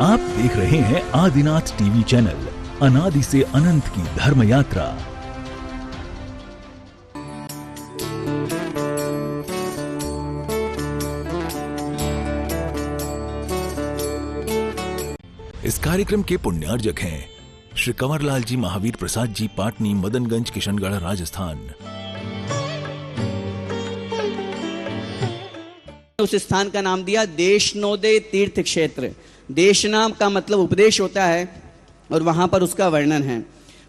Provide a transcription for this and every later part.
आप देख रहे हैं आदिनाथ टीवी चैनल, अनादि से अनंत की धर्म यात्रा। इस कार्यक्रम के पुण्यार्जक हैं श्री कंवरलाल जी महावीर प्रसाद जी, पाटनी, मदनगंज, किशनगढ़, राजस्थान। उस स्थान का नाम दिया देशनोदय तीर्थ क्षेत्र। देश नाम का मतलब उपदेश होता है और वहां पर उसका वर्णन है।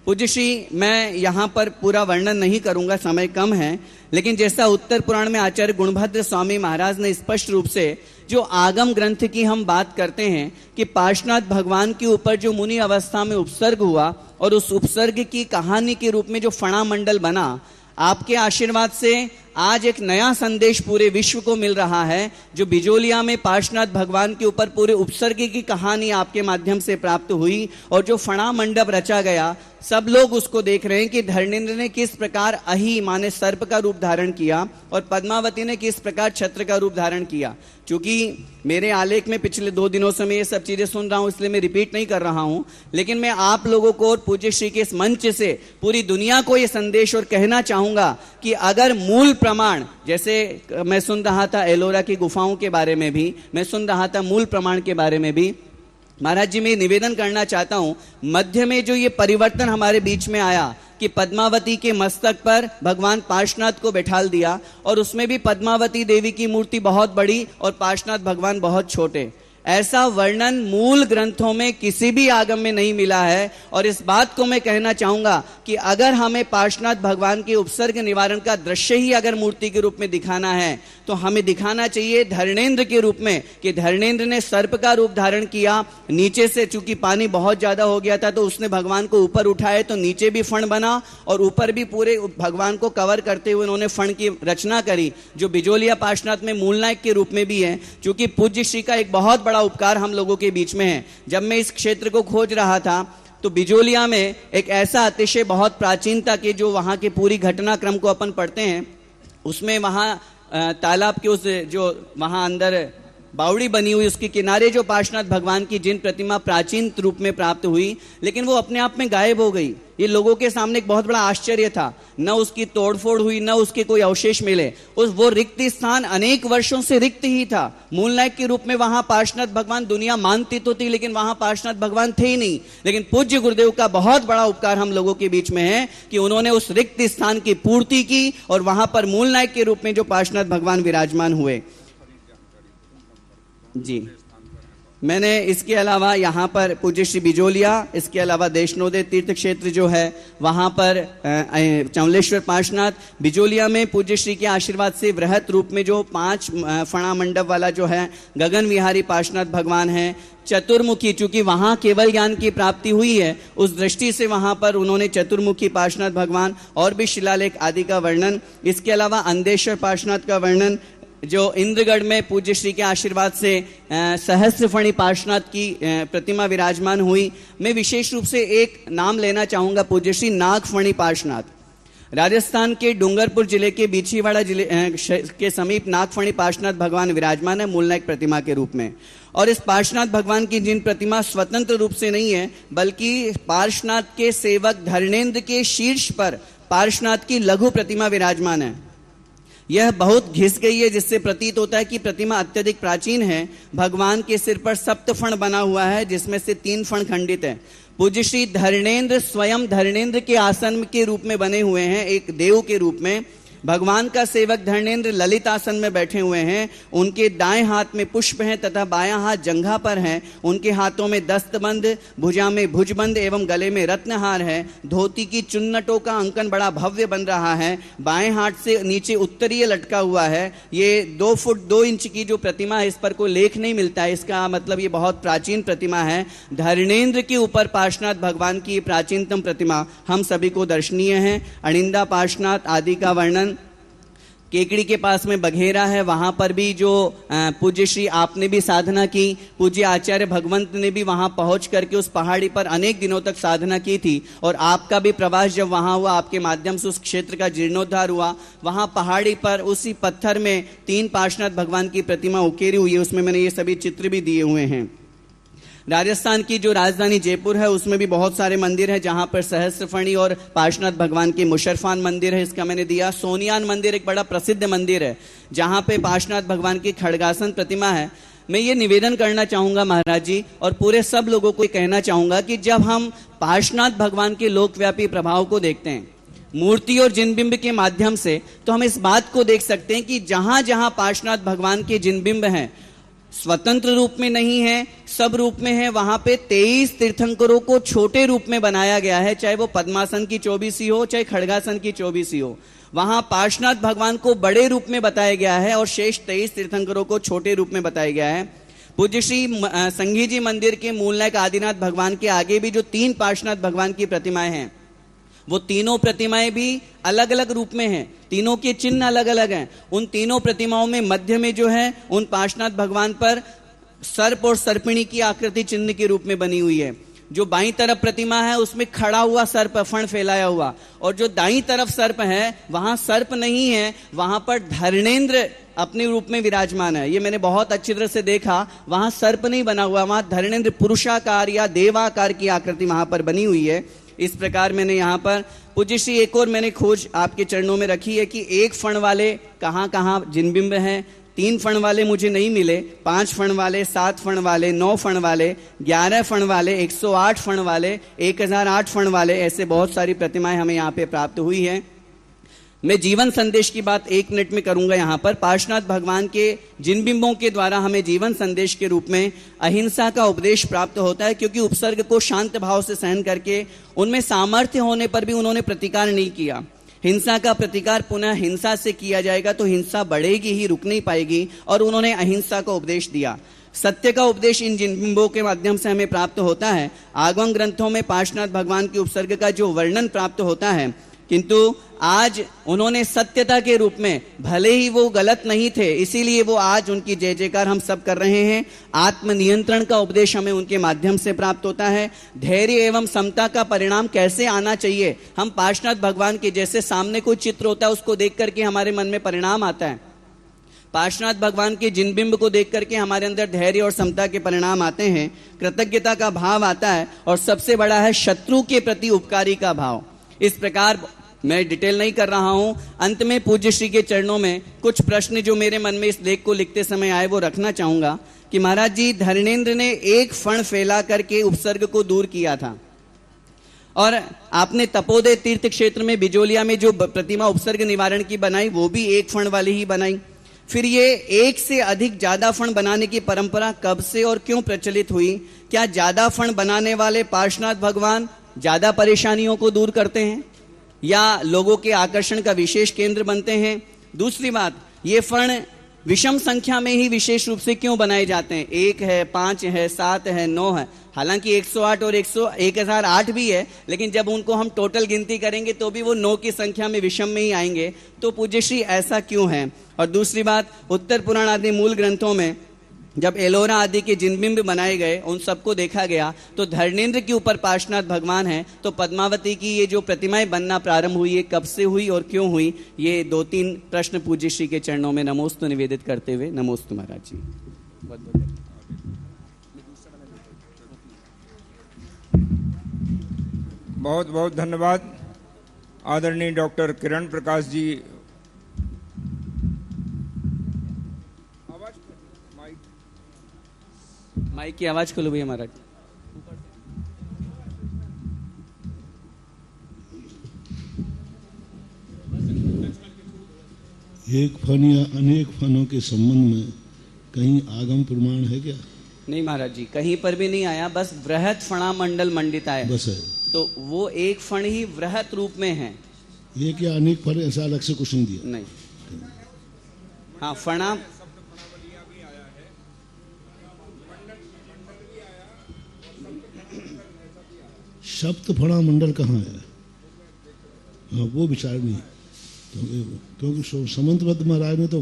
पूज्य श्री, मैं यहाँ पर पूरा वर्णन नहीं करूंगा, समय कम है, लेकिन जैसा उत्तर पुराण में आचार्य गुणभद्र स्वामी महाराज ने स्पष्ट रूप से जो आगम ग्रंथ की हम बात करते हैं कि पार्श्वनाथ भगवान के ऊपर जो मुनि अवस्था में उपसर्ग हुआ और उस उपसर्ग की कहानी के रूप में जो फणा मंडल बना, आपके आशीर्वाद से आज एक नया संदेश पूरे विश्व को मिल रहा है। जो बिजोलिया में पार्श्वनाथ भगवान के ऊपर पूरे उपसर्ग की कहानी आपके माध्यम से प्राप्त हुई और जो फणा मंडप रचा गया, सब लोग उसको देख रहे हैं कि धर्मेंद्र ने किस प्रकार अहि माने सर्प का रूप धारण किया और पद्मावती ने किस प्रकार छत्र का रूप धारण किया। क्योंकि मेरे आलेख में पिछले 2 दिनों से मैं ये सब चीजें सुन रहा हूं, इसलिए मैं रिपीट नहीं कर रहा हूं, लेकिन मैं आप लोगों को और पूज्य श्री के इस मंच से पूरी दुनिया को ये संदेश और कहना चाहूंगा कि अगर मूल प्रमाण, जैसे मैं सुन रहा था एलोरा की गुफाओं के बारे में भी, मैं सुन रहा था मूल प्रमाण के बारे में भी, महाराज जी मैं निवेदन करना चाहता हूं, मध्य में जो ये परिवर्तन हमारे बीच में आया कि पद्मावती के मस्तक पर भगवान पार्श्वनाथ को बैठाल दिया और उसमें भी पद्मावती देवी की मूर्ति बहुत बड़ी और पार्श्वनाथ भगवान बहुत छोटे, ऐसा वर्णन मूल ग्रंथों में किसी भी आगम में नहीं मिला है। और इस बात को मैं कहना चाहूंगा कि अगर हमें पार्श्वनाथ भगवान के उपसर्ग निवारण का दृश्य ही अगर मूर्ति के रूप में दिखाना है तो हमें दिखाना चाहिए धर्मेंद्र के रूप में, कि धर्मेंद्र ने सर्प का रूप धारण किया। नीचे से चूंकि पानी बहुत ज्यादा हो गया था तो उसने भगवान को ऊपर उठाए तो नीचे भी फण बना और ऊपर भी पूरे भगवान को कवर करते हुए उन्होंने फण की रचना करी, जो बिजोलिया पार्श्वनाथ में मूलनायक के रूप में भी है। चूंकि पूज्य श्री का एक बहुत बड़ा उपकार हम लोगों के बीच में है। जब मैं इस क्षेत्र को खोज रहा था तो बिजोलिया में एक ऐसा अतिशय बहुत प्राचीनता के जो वहां के पूरी घटनाक्रम को अपन पढ़ते हैं, उसमें वहां तालाब के उस जो वहां अंदर बावड़ी बनी हुई उसके किनारे जो पार्श्वनाथ भगवान की जिन प्रतिमा प्राचीन रूप में प्राप्त हुई, लेकिन वो अपने आप में गायब हो गई। ये लोगों के सामने एक बहुत बड़ा आश्चर्य था, न उसकी तोड़फोड़ हुई, न उसके कोई अवशेष मिले। वो रिक्त स्थान अनेक वर्षों से रिक्त ही था। मूलनायक के रूप में वहां पार्श्वनाथ भगवान दुनिया मानती तो थी, लेकिन वहां पार्श्वनाथ भगवान थे ही नहीं। लेकिन पूज्य गुरुदेव का बहुत बड़ा उपकार हम लोगों के बीच में है कि उन्होंने उस रिक्त स्थान की पूर्ति की और वहां पर मूलनायक के रूप में जो पार्श्वनाथ भगवान विराजमान हुए। जी, मैंने इसके अलावा यहाँ पर पूज्य श्री बिजोलिया, इसके अलावा देशनोदय तीर्थ क्षेत्र जो है वहाँ पर चमलेश्वर पार्श्वनाथ, बिजोलिया में पूज्य श्री के आशीर्वाद से वृहत रूप में जो 5 फणा मंडप वाला जो है गगन विहारी पार्श्वनाथ भगवान है। चतुर्मुखी, चूंकि वहाँ केवल ज्ञान की प्राप्ति हुई है, उस दृष्टि से वहाँ पर उन्होंने चतुर्मुखी पार्श्वनाथ भगवान और भी शिलालेख आदि का वर्णन। इसके अलावा अंदेश्वर पार्श्वनाथ का वर्णन, जो इंद्रगढ़ में पूज्य श्री के आशीर्वाद से सहस्त्रफणी पार्श्वनाथ की प्रतिमा विराजमान हुई। मैं विशेष रूप से एक नाम लेना चाहूंगा, पूज्य श्री नागफणी पार्श्वनाथ। राजस्थान के डूंगरपुर जिले के बीछीवाड़ा जिले के समीप नागफणी पार्श्वनाथ भगवान विराजमान है मूलनायक प्रतिमा के रूप में। और इस पार्श्वनाथ भगवान की जिन प्रतिमा स्वतंत्र रूप से नहीं है, बल्कि पार्श्वनाथ के सेवक धर्मेंद्र के शीर्ष पर पार्श्वनाथ की लघु प्रतिमा विराजमान है। यह बहुत घिस गई है, जिससे प्रतीत होता है कि प्रतिमा अत्यधिक प्राचीन है। भगवान के सिर पर सप्तफण बना हुआ है, जिसमें से 3 फण खंडित है। पूज्य श्री धर्मेंद्र स्वयं धर्मेंद्र के आसन के रूप में बने हुए हैं, एक देव के रूप में। भगवान का सेवक धर्मेंद्र ललित आसन में बैठे हुए हैं। उनके दाएं हाथ में पुष्प हैं तथा बायां हाथ जंघा पर है। उनके हाथों में दस्तबंद, भुजा में भुजबंद एवं गले में रत्नहार है। धोती की चुन्नटों का अंकन बड़ा भव्य बन रहा है। बाएं हाथ से नीचे उत्तरीय लटका हुआ है। ये 2 फुट 2 इंच की जो प्रतिमा है, इस पर कोई लेख नहीं मिलता है, इसका मतलब ये बहुत प्राचीन प्रतिमा है। धर्मेंद्र के ऊपर पार्श्वनाथ भगवान की प्राचीनतम प्रतिमा हम सभी को दर्शनीय है। अणिंदा पार्श्वनाथ आदि का वर्णन। केकड़ी के पास में बघेरा है, वहां पर भी जो पूज्य श्री आपने भी साधना की, पूज्य आचार्य भगवंत ने भी वहां पहुंच करके उस पहाड़ी पर अनेक दिनों तक साधना की थी। और आपका भी प्रवास जब वहां हुआ, आपके माध्यम से उस क्षेत्र का जीर्णोद्धार हुआ। वहां पहाड़ी पर उसी पत्थर में 3 पार्श्वनाथ भगवान की प्रतिमा उकेरी हुई है, उसमें मैंने ये सभी चित्र भी दिए हुए हैं। राजस्थान की जो राजधानी जयपुर है उसमें भी बहुत सारे मंदिर हैं जहां पर सहस्त्रफणी और पार्श्वनाथ भगवान के मुशर्रफान मंदिर है, इसका मैंने दिया। सोनियान मंदिर एक बड़ा प्रसिद्ध मंदिर है जहां पे पार्श्वनाथ भगवान की खड़गासन प्रतिमा है। मैं ये निवेदन करना चाहूंगा महाराज जी और पूरे सब लोगों को कहना चाहूंगा कि जब हम पार्श्वनाथ भगवान के लोकव्यापी प्रभाव को देखते हैं मूर्ति और जिनबिंब के माध्यम से, तो हम इस बात को देख सकते हैं कि जहां जहां पार्श्वनाथ भगवान के जिनबिंब हैं स्वतंत्र रूप में नहीं है, सब रूप में है, वहां पे 23 तीर्थंकरों को छोटे रूप में बनाया गया है, चाहे वो पद्मासन की 24 हो चाहे खड़गासन की 24 हो। वहां पार्श्वनाथ भगवान को बड़े रूप में बताया गया है और शेष 23 तीर्थंकरों को छोटे रूप में बताया गया है। पूज्य श्री संघी जी मंदिर के मूलनायक आदिनाथ भगवान के आगे भी जो 3 पार्श्वनाथ भगवान की प्रतिमाएं हैं वो तीनों प्रतिमाएं भी अलग अलग रूप में हैं, तीनों के चिन्ह अलग अलग हैं। उन तीनों प्रतिमाओं में मध्य में जो है उन पार्श्वनाथ भगवान पर सर्प और सर्पिणी की आकृति चिन्ह के रूप में बनी हुई है। जो बाईं तरफ प्रतिमा है उसमें खड़ा हुआ सर्प, फण फैलाया हुआ, और जो दाईं तरफ सर्प है वहां सर्प नहीं है, वहां पर धर्णेंद्र अपने रूप में विराजमान है। ये मैंने बहुत अच्छी तरह से देखा, वहां सर्प नहीं बना हुआ, वहां धर्णेंद्र पुरुषाकार या देवाकार की आकृति वहां पर बनी हुई है। इस प्रकार मैंने यहाँ पर पूज्य श्री एक और मैंने खोज आपके चरणों में रखी है कि 1 फण वाले कहाँ कहाँ जिनबिंब हैं। 3 फण वाले मुझे नहीं मिले, 5 फण वाले, 7 फण वाले, 9 फण वाले, 11 फण वाले, 108 फण वाले, 1008 फण वाले, ऐसे बहुत सारी प्रतिमाएं हमें यहाँ पे प्राप्त हुई है। मैं जीवन संदेश की बात 1 मिनट में करूंगा। यहाँ पर पार्श्वनाथ भगवान के जिन बिंबों के द्वारा हमें जीवन संदेश के रूप में अहिंसा का उपदेश प्राप्त होता है, क्योंकि उपसर्ग को शांत भाव से सहन करके उनमें सामर्थ्य होने पर भी उन्होंने प्रतिकार नहीं किया। हिंसा का प्रतिकार पुनः हिंसा से किया जाएगा तो हिंसा बढ़ेगी ही, रुक नहीं पाएगी, और उन्होंने अहिंसा का उपदेश दिया। सत्य का उपदेश इन जिन बिंबों के माध्यम से हमें प्राप्त होता है। आगम ग्रंथों में पार्श्वनाथ भगवान के उपसर्ग का जो वर्णन प्राप्त होता है, किंतु आज उन्होंने सत्यता के रूप में, भले ही वो गलत नहीं थे इसीलिए वो आज उनकी जय जयकार हम सब कर रहे हैं। आत्मनियंत्रण का उपदेश हमें उनके माध्यम से प्राप्त होता है। धैर्य एवं समता का परिणाम कैसे आना चाहिए, हम पार्श्वनाथ भगवान के जैसे सामने कोई चित्र होता है उसको देख करके हमारे मन में परिणाम आता है। पार्श्वनाथ भगवान के जिन बिंब को देख करके हमारे अंदर धैर्य और समता के परिणाम आते हैं, कृतज्ञता का भाव आता है, और सबसे बड़ा है शत्रु के प्रति उपकारी का भाव। इस प्रकार मैं डिटेल नहीं कर रहा हूं, अंत में पूज्य श्री के चरणों में कुछ प्रश्न जो मेरे मन में इस लेख को लिखते समय आए वो रखना चाहूंगा कि महाराज जी, धर्णेंद्र ने 1 फण फैला करके उपसर्ग को दूर किया था, और आपने तपोदय तीर्थ क्षेत्र में बिजोलिया में जो प्रतिमा उपसर्ग निवारण की बनाई वो भी 1 फण वाली ही बनाई। फिर ये 1 से अधिक ज्यादा फण बनाने की परंपरा कब से और क्यों प्रचलित हुई? क्या ज्यादा फण बनाने वाले पार्श्वनाथ भगवान ज्यादा परेशानियों को दूर करते हैं या लोगों के आकर्षण का विशेष केंद्र बनते हैं? दूसरी बात, ये फण विषम संख्या में ही विशेष रूप से क्यों बनाए जाते हैं? 1 है, 5 है, 7 है, 9 है, हालांकि 108 और 1008 भी है, लेकिन जब उनको हम टोटल गिनती करेंगे तो भी वो 9 की संख्या में विषम में ही आएंगे। तो पूज्य श्री ऐसा क्यों है? और दूसरी बात, उत्तर पुराण आदि मूल ग्रंथों में जब एलोरा आदि के जिनबिंब बनाए गए, उन सबको देखा गया तो धर्णेंद्र के ऊपर पार्श्वनाथ भगवान है, तो पद्मावती की ये जो प्रतिमाएं बनना प्रारंभ हुई है कब से हुई और क्यों हुई? ये 2-3 प्रश्न पूज्य श्री के चरणों में नमोस्तु निवेदित करते हुए नमोस्तु महाराज जी। बहुत बहुत धन्यवाद आदरणीय डॉक्टर किरण प्रकाश जी। माइक की आवाज खोलो भैया महाराज। एक फन या अनेक फनों के संबंध में कहीं आगम प्रमाण है क्या? नहीं महाराज जी, कहीं पर भी नहीं आया, बस वृहत फणा मंडल मंडित आया, बस है। तो वो एक फण ही वृहत रूप में है, एक या अनेक फन ऐसा अलग से कुछ नहीं दिया। नहीं, हाँ फणा सप्त फणा मंडल कहाँ है? हाँ वो विचार नहीं, क्योंकि समंतबद्ध महाराज ने तो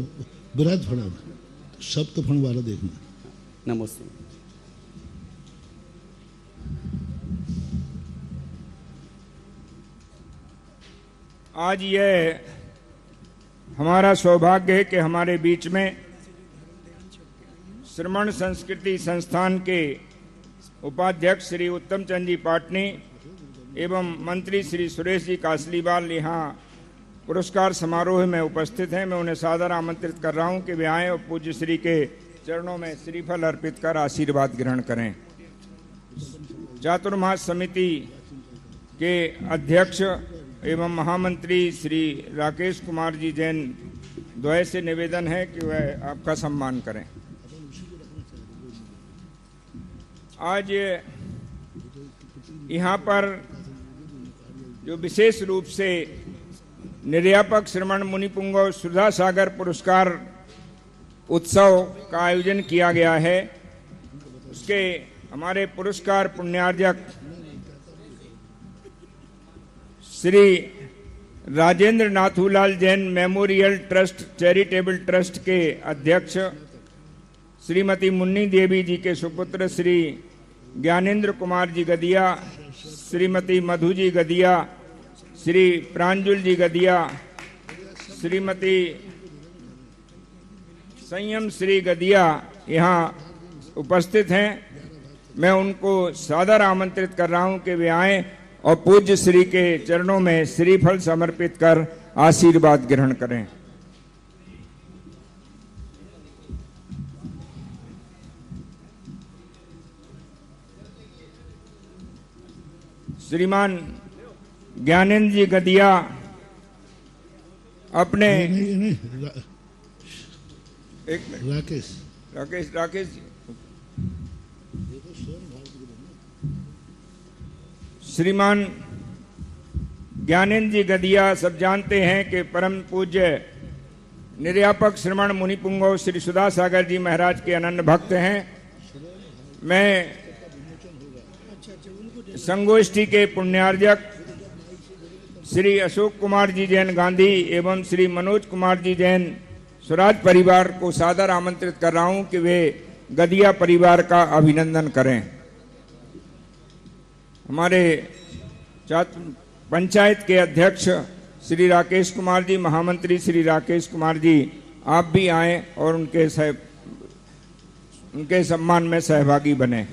बृहद फणा, तो सप्त फण वाला देखना। नमस्ते। आज यह हमारा सौभाग्य है कि हमारे बीच में श्रमण संस्कृति संस्थान के उपाध्यक्ष श्री उत्तम चंद जी पाटनी एवं मंत्री श्री सुरेश जी कासलीवाल यहाँ पुरस्कार समारोह में उपस्थित हैं। मैं उन्हें सादर आमंत्रित कर रहा हूं कि वे आएं और पूज्य श्री के चरणों में श्रीफल अर्पित कर आशीर्वाद ग्रहण करें। चातुर्मास समिति के अध्यक्ष एवं महामंत्री श्री राकेश कुमार जी जैन द्वय से निवेदन है कि वह आपका सम्मान करें। आज यहाँ पर जो विशेष रूप से निर्यापक श्रमण मुनिपुंगव सुधा सागर पुरस्कार उत्सव का आयोजन किया गया है, उसके हमारे पुरस्कार पुण्यार्जक Shri Rajendra Nathulal Jain memorial trust charitable trust के अध्यक्ष श्रीमती मुन्नी देवी जी के सुपुत्र श्री ज्ञानेंद्र कुमार जी गदिया, श्रीमती मधु जी गदिया, श्री प्रांजुल जी गदिया, श्रीमती संयम श्री गदिया यहाँ उपस्थित हैं। मैं उनको सादर आमंत्रित कर रहा हूं कि वे आएं और पूज्य श्री के चरणों में श्रीफल समर्पित कर आशीर्वाद ग्रहण करें। श्रीमान ज्ञानेंद्र जी गदिया अपने एक राकेश जी श्रीमान ज्ञानेंद्र जी गदिया सब जानते हैं कि परम पूज्य निर्यापक श्रमण मुनिपुंगव श्री सुधा सागर जी महाराज के अनन्य भक्त हैं। मैं संगोष्ठी के पुण्यार्जक श्री अशोक कुमार जी जैन गांधी एवं श्री मनोज कुमार जी जैन स्वराज परिवार को सादर आमंत्रित कर रहा हूं कि वे गदिया परिवार का अभिनंदन करें। हमारे पंचायत के अध्यक्ष श्री राकेश कुमार जी, महामंत्री श्री राकेश कुमार जी, आप भी आएं और उनके सम्मान में सहभागी बने।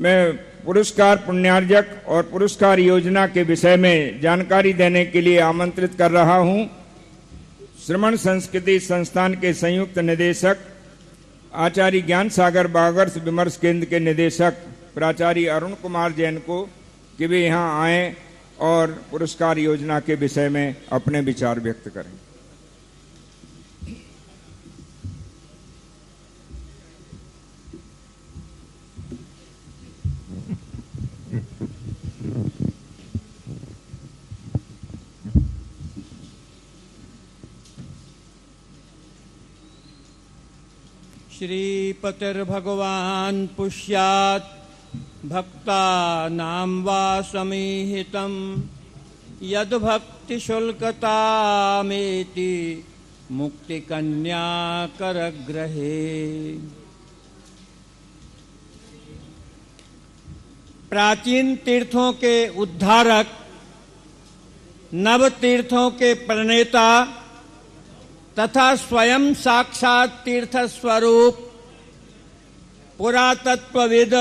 मैं पुरस्कार पुण्यार्जक और पुरस्कार योजना के विषय में जानकारी देने के लिए आमंत्रित कर रहा हूं श्रमण संस्कृति संस्थान के संयुक्त निदेशक आचार्य ज्ञान सागर बागर्स विमर्श केंद्र के निदेशक प्राचार्य अरुण कुमार जैन को कि वे यहाँ आएं और पुरस्कार योजना के विषय में अपने विचार व्यक्त करें। श्रीपतिर्भगवान् पुष्यात् भक्तानां वा समीहितं यद्भक्तिशुल्कतामेति मुक्तिकन्याकरग्रहे। प्राचीन तीर्थों के उद्धारक, नव तीर्थों के प्रणेता तथा स्वयं साक्षात तीर्थ स्वरूप पुरातत्वविद,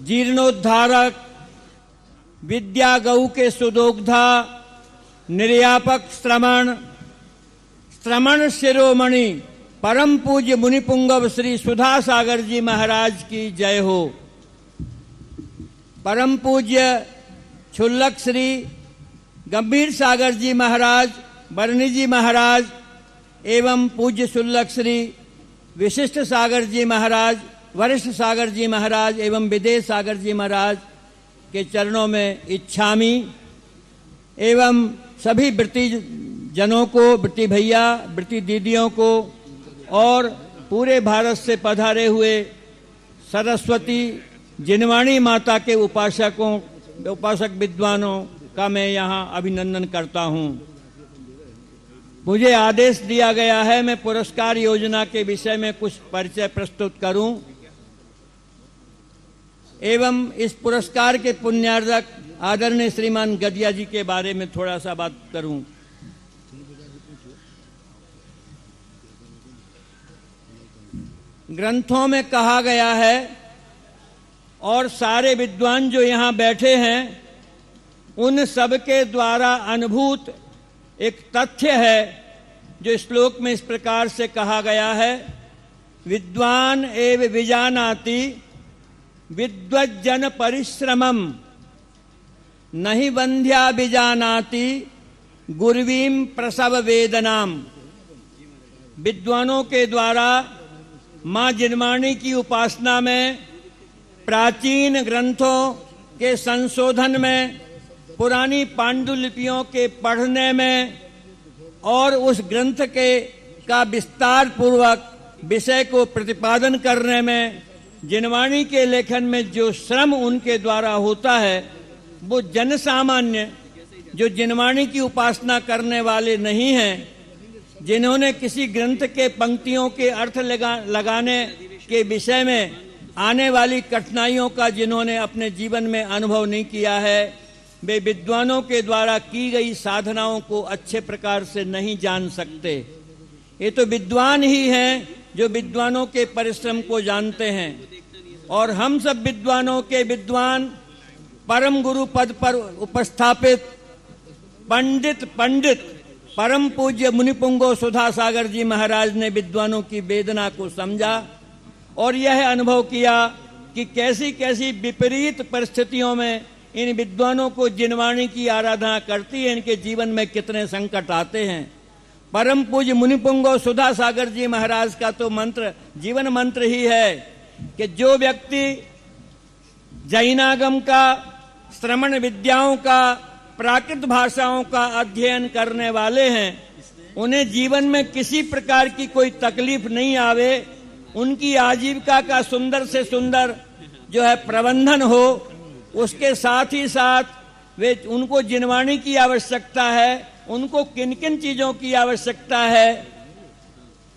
जीर्णोद्धारक, विद्या गौ के सुदोग्धा, निर्यापक श्रमण शिरोमणि परम पूज्य मुनिपुंगव श्री सुधा सागर जी महाराज की जय हो। परम पूज्य छुल्लक श्री गंभीर सागर जी महाराज, बरनी जी महाराज एवं पूज्य शुल्लक श्री विशिष्ट सागर जी महाराज, वरिष्ठ सागर जी महाराज एवं विदेश सागर जी महाराज के चरणों में इच्छामी एवं सभी वृत्ति जनों को, वृत्ति भैया, वृत्ति दीदियों को और पूरे भारत से पधारे हुए सरस्वती जिनवाणी माता के उपासक विद्वानों का मैं यहाँ अभिनंदन करता हूँ। मुझे आदेश दिया गया है मैं पुरस्कार योजना के विषय में कुछ परिचय प्रस्तुत करूं एवं इस पुरस्कार के पुण्यार्जक आदरणीय श्रीमान गदिया जी के बारे में थोड़ा सा बात करूं। ग्रंथों में कहा गया है और सारे विद्वान जो यहाँ बैठे हैं उन सबके द्वारा अनुभूत एक तथ्य है जो श्लोक में इस प्रकार से कहा गया है, विद्वान एव विजानाति विद्वज्जन परिश्रमम नहीं बंध्या विजानाति गुर्वीम प्रसव वेदनाम। विद्वानों के द्वारा मां जिनवाणी की उपासना में, प्राचीन ग्रंथों के संशोधन में, पुरानी पांडुलिपियों के पढ़ने में और उस ग्रंथ के का विस्तार पूर्वक विषय को प्रतिपादन करने में जिनवाणी के लेखन में जो श्रम उनके द्वारा होता है वो जन सामान्य जो जिनवाणी की उपासना करने वाले नहीं हैं, जिन्होंने किसी ग्रंथ के पंक्तियों के अर्थ लगाने के विषय में आने वाली कठिनाइयों का जिन्होंने अपने जीवन में अनुभव नहीं किया है, वे विद्वानों के द्वारा की गई साधनाओं को अच्छे प्रकार से नहीं जान सकते। ये तो विद्वान ही हैं जो विद्वानों के परिश्रम को जानते हैं। और हम सब विद्वानों के विद्वान परम गुरु पद पर उपस्थापित पंडित परम पूज्य मुनिपुंगव सुधा सागर जी महाराज ने विद्वानों की वेदना को समझा और यह अनुभव किया कि कैसी कैसी विपरीत परिस्थितियों में इन विद्वानों को जिनवाणी की आराधना करती है, इनके जीवन में कितने संकट आते हैं। परम पूज्य मुनिपुंगव सुधा सागर जी महाराज का तो मंत्र जीवन मंत्र ही है कि जो व्यक्ति जैनागम का, श्रमण विद्याओं का, प्राकृत भाषाओं का अध्ययन करने वाले हैं, उन्हें जीवन में किसी प्रकार की कोई तकलीफ नहीं आवे, उनकी आजीविका का सुंदर से सुंदर जो है प्रबंधन हो, उसके साथ ही साथ वे उनको जिनवाणी की आवश्यकता है, उनको किन किन चीजों की आवश्यकता है,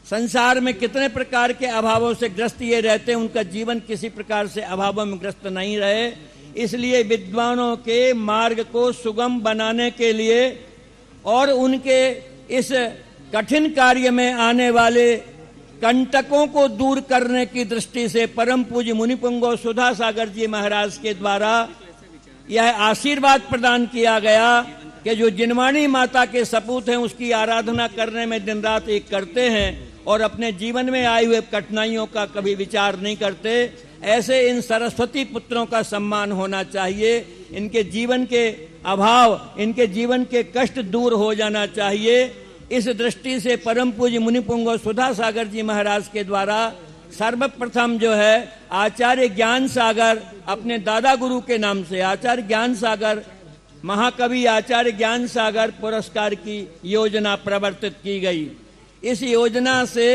संसार में कितने प्रकार के अभावों से ग्रस्त ये रहते हैं, उनका जीवन किसी प्रकार से अभावों में ग्रस्त नहीं रहे। इसलिए विद्वानों के मार्ग को सुगम बनाने के लिए और उनके इस कठिन कार्य में आने वाले कंटकों को दूर करने की दृष्टि से परम पूज्य मुनिपुंगव सुधा सागर जी महाराज के द्वारा यह आशीर्वाद प्रदान किया गया कि जो जिनवाणी माता के सपूत हैं उसकी आराधना करने में दिन रात एक करते हैं और अपने जीवन में आए हुए कठिनाइयों का कभी विचार नहीं करते, ऐसे इन सरस्वती पुत्रों का सम्मान होना चाहिए। इनके जीवन के अभाव, इनके जीवन के कष्ट दूर हो जाना चाहिए। इस दृष्टि से परम पूज्य मुनिपुंगव सुधा सागर जी महाराज के द्वारा सर्वप्रथम जो है आचार्य ज्ञान सागर, अपने दादा गुरु के नाम से आचार्य ज्ञान सागर, महाकवि आचार्य ज्ञान सागर पुरस्कार की योजना प्रवर्तित की गई। इस योजना से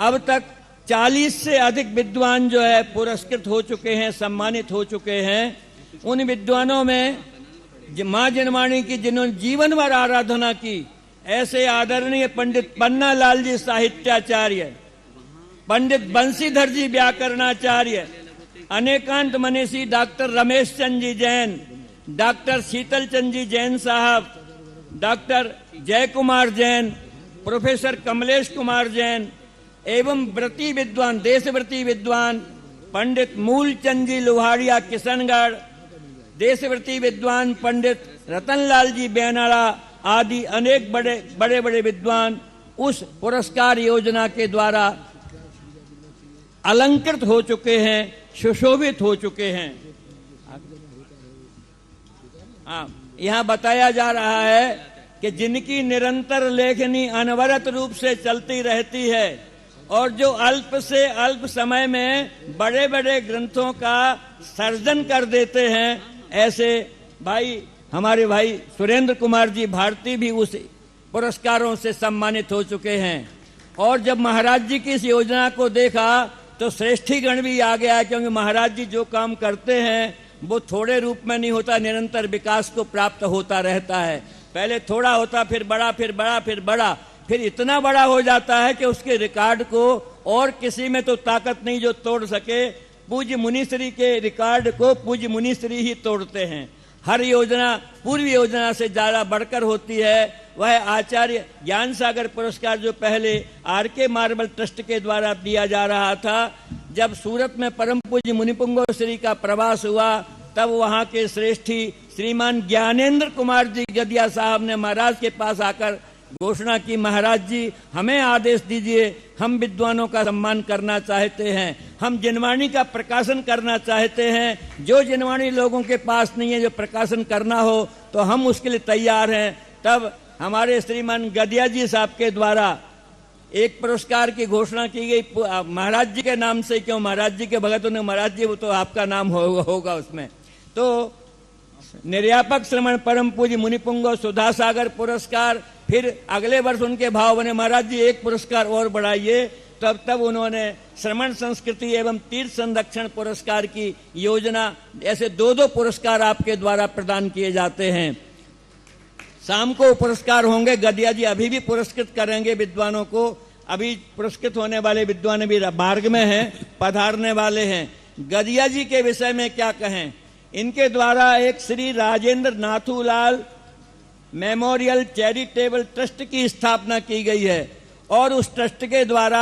अब तक 40 से अधिक विद्वान जो है पुरस्कृत हो चुके हैं, सम्मानित हो चुके हैं। उन विद्वानों में मां जिनवाणी की जिन्होंने जीवन भर आराधना की, ऐसे आदरणीय पंडित पन्ना लाल जी साहित्याचार्य, पंडित बंशीधर जी व्याकरणाचार्य, अनेकांत मनीषी डॉक्टर रमेश चंद जी जैन, डॉक्टर शीतल चंद जी जैन साहब, डॉक्टर जय कुमार जैन, प्रोफेसर कमलेश कुमार जैन एवं व्रती विद्वान, देशव्रती विद्वान पंडित मूलचंद जी लोहाड़िया किशनगढ़, देशव्रती विद्वान पंडित रतनलाल जी बेनाड़ा आदि अनेक बड़े बड़े विद्वान उस पुरस्कार योजना के द्वारा अलंकृत हो चुके हैं, सुशोभित हो चुके हैं। यहाँ बताया जा रहा है कि जिनकी निरंतर लेखनी अनवरत रूप से चलती रहती है और जो अल्प से अल्प समय में बड़े बड़े ग्रंथों का सर्जन कर देते हैं, ऐसे हमारे भाई सुरेंद्र कुमार जी भारती भी उस पुरस्कारों से सम्मानित हो चुके हैं। और जब महाराज जी की इस योजना को देखा तो श्रेष्ठीगण भी आ गया, क्योंकि महाराज जी जो काम करते हैं वो थोड़े रूप में नहीं होता, निरंतर विकास को प्राप्त होता रहता है। पहले थोड़ा होता, फिर बड़ा, फिर बड़ा, फिर बड़ा, फिर इतना बड़ा हो जाता है कि उसके रिकॉर्ड को और किसी में तो ताकत नहीं जो तोड़ सके। पूज्य मुनिश्री के रिकॉर्ड को पूज्य मुनिश्री ही तोड़ते हैं। हर योजना पूर्व योजना से ज्यादा बढ़कर होती है। वह आचार्य ज्ञान सागर पुरस्कार जो पहले आर.के. मार्बल ट्रस्ट के द्वारा दिया जा रहा था, जब सूरत में परम पूज्य मुनिपुंगव श्री का प्रवास हुआ तब वहां के श्रेष्ठी श्रीमान ज्ञानेंद्र कुमार जी गदिया साहब ने महाराज के पास आकर घोषणा की, महाराज जी हमें आदेश दीजिए, हम विद्वानों का सम्मान करना चाहते हैं, हम जिनवाणी का प्रकाशन करना चाहते हैं, जो जिनवाणी लोगों के पास नहीं है जो प्रकाशन करना हो तो हम उसके लिए तैयार हैं। तब हमारे श्रीमान गदिया जी साहब के द्वारा एक पुरस्कार की घोषणा की गई, महाराज जी के नाम से, क्यों महाराज जी के भगतों ने, महाराज जी वो तो आपका नाम होगा उसमें। तो निर्यापक श्रमण परम पूज्य मुनिपुंगव सुधा सागर पुरस्कार, फिर अगले वर्ष उनके भाव बने महाराज जी एक पुरस्कार और बढ़ाइए। तब उन्होंने श्रमण संस्कृति एवं तीर्थ संरक्षण पुरस्कार की योजना, ऐसे 2-2 पुरस्कार आपके द्वारा प्रदान किए जाते हैं। शाम को पुरस्कार होंगे, गदिया जी अभी भी पुरस्कृत करेंगे विद्वानों को। अभी पुरस्कृत होने वाले विद्वान भी मार्ग में हैं, पधारने वाले हैं। गदिया जी के विषय में क्या कहें, इनके द्वारा एक Shri Rajendra Nathulal memorial charitable trust की स्थापना की गई है और उस ट्रस्ट के द्वारा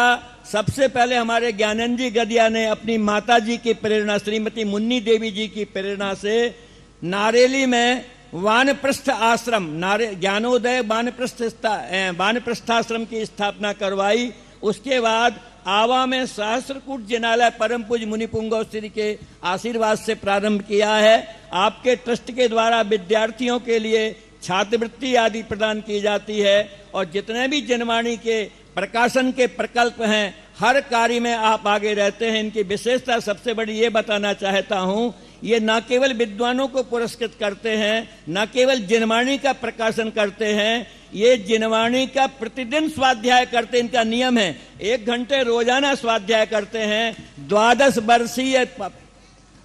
सबसे पहले हमारे ज्ञानंद जी गदिया ने अपनी माता जी की प्रेरणा, श्रीमती मुन्नी देवी जी की प्रेरणा से नारेली में वानप्रस्थ आश्रम, ज्ञानोदय वानप्रस्थाश्रम की स्थापना करवाई। उसके बाद आवा में सहस्त्रकूट जिनालय परम पूज्य मुनिपुंगव श्री के आशीर्वाद से प्रारंभ किया है। आपके ट्रस्ट के द्वारा विद्यार्थियों के लिए छात्रवृत्ति आदि प्रदान की जाती है और जितने भी जनवाणी के प्रकाशन के प्रकल्प हैं, हर कार्य में आप आगे रहते हैं। इनकी विशेषता सबसे बड़ी ये बताना चाहता हूं, ये न केवल विद्वानों को पुरस्कृत करते हैं, न केवल जिनवाणी का प्रकाशन करते हैं, ये जिनवाणी का प्रतिदिन स्वाध्याय करते, इनका नियम है 1 घंटे रोजाना स्वाध्याय करते हैं। 12 वर्षीय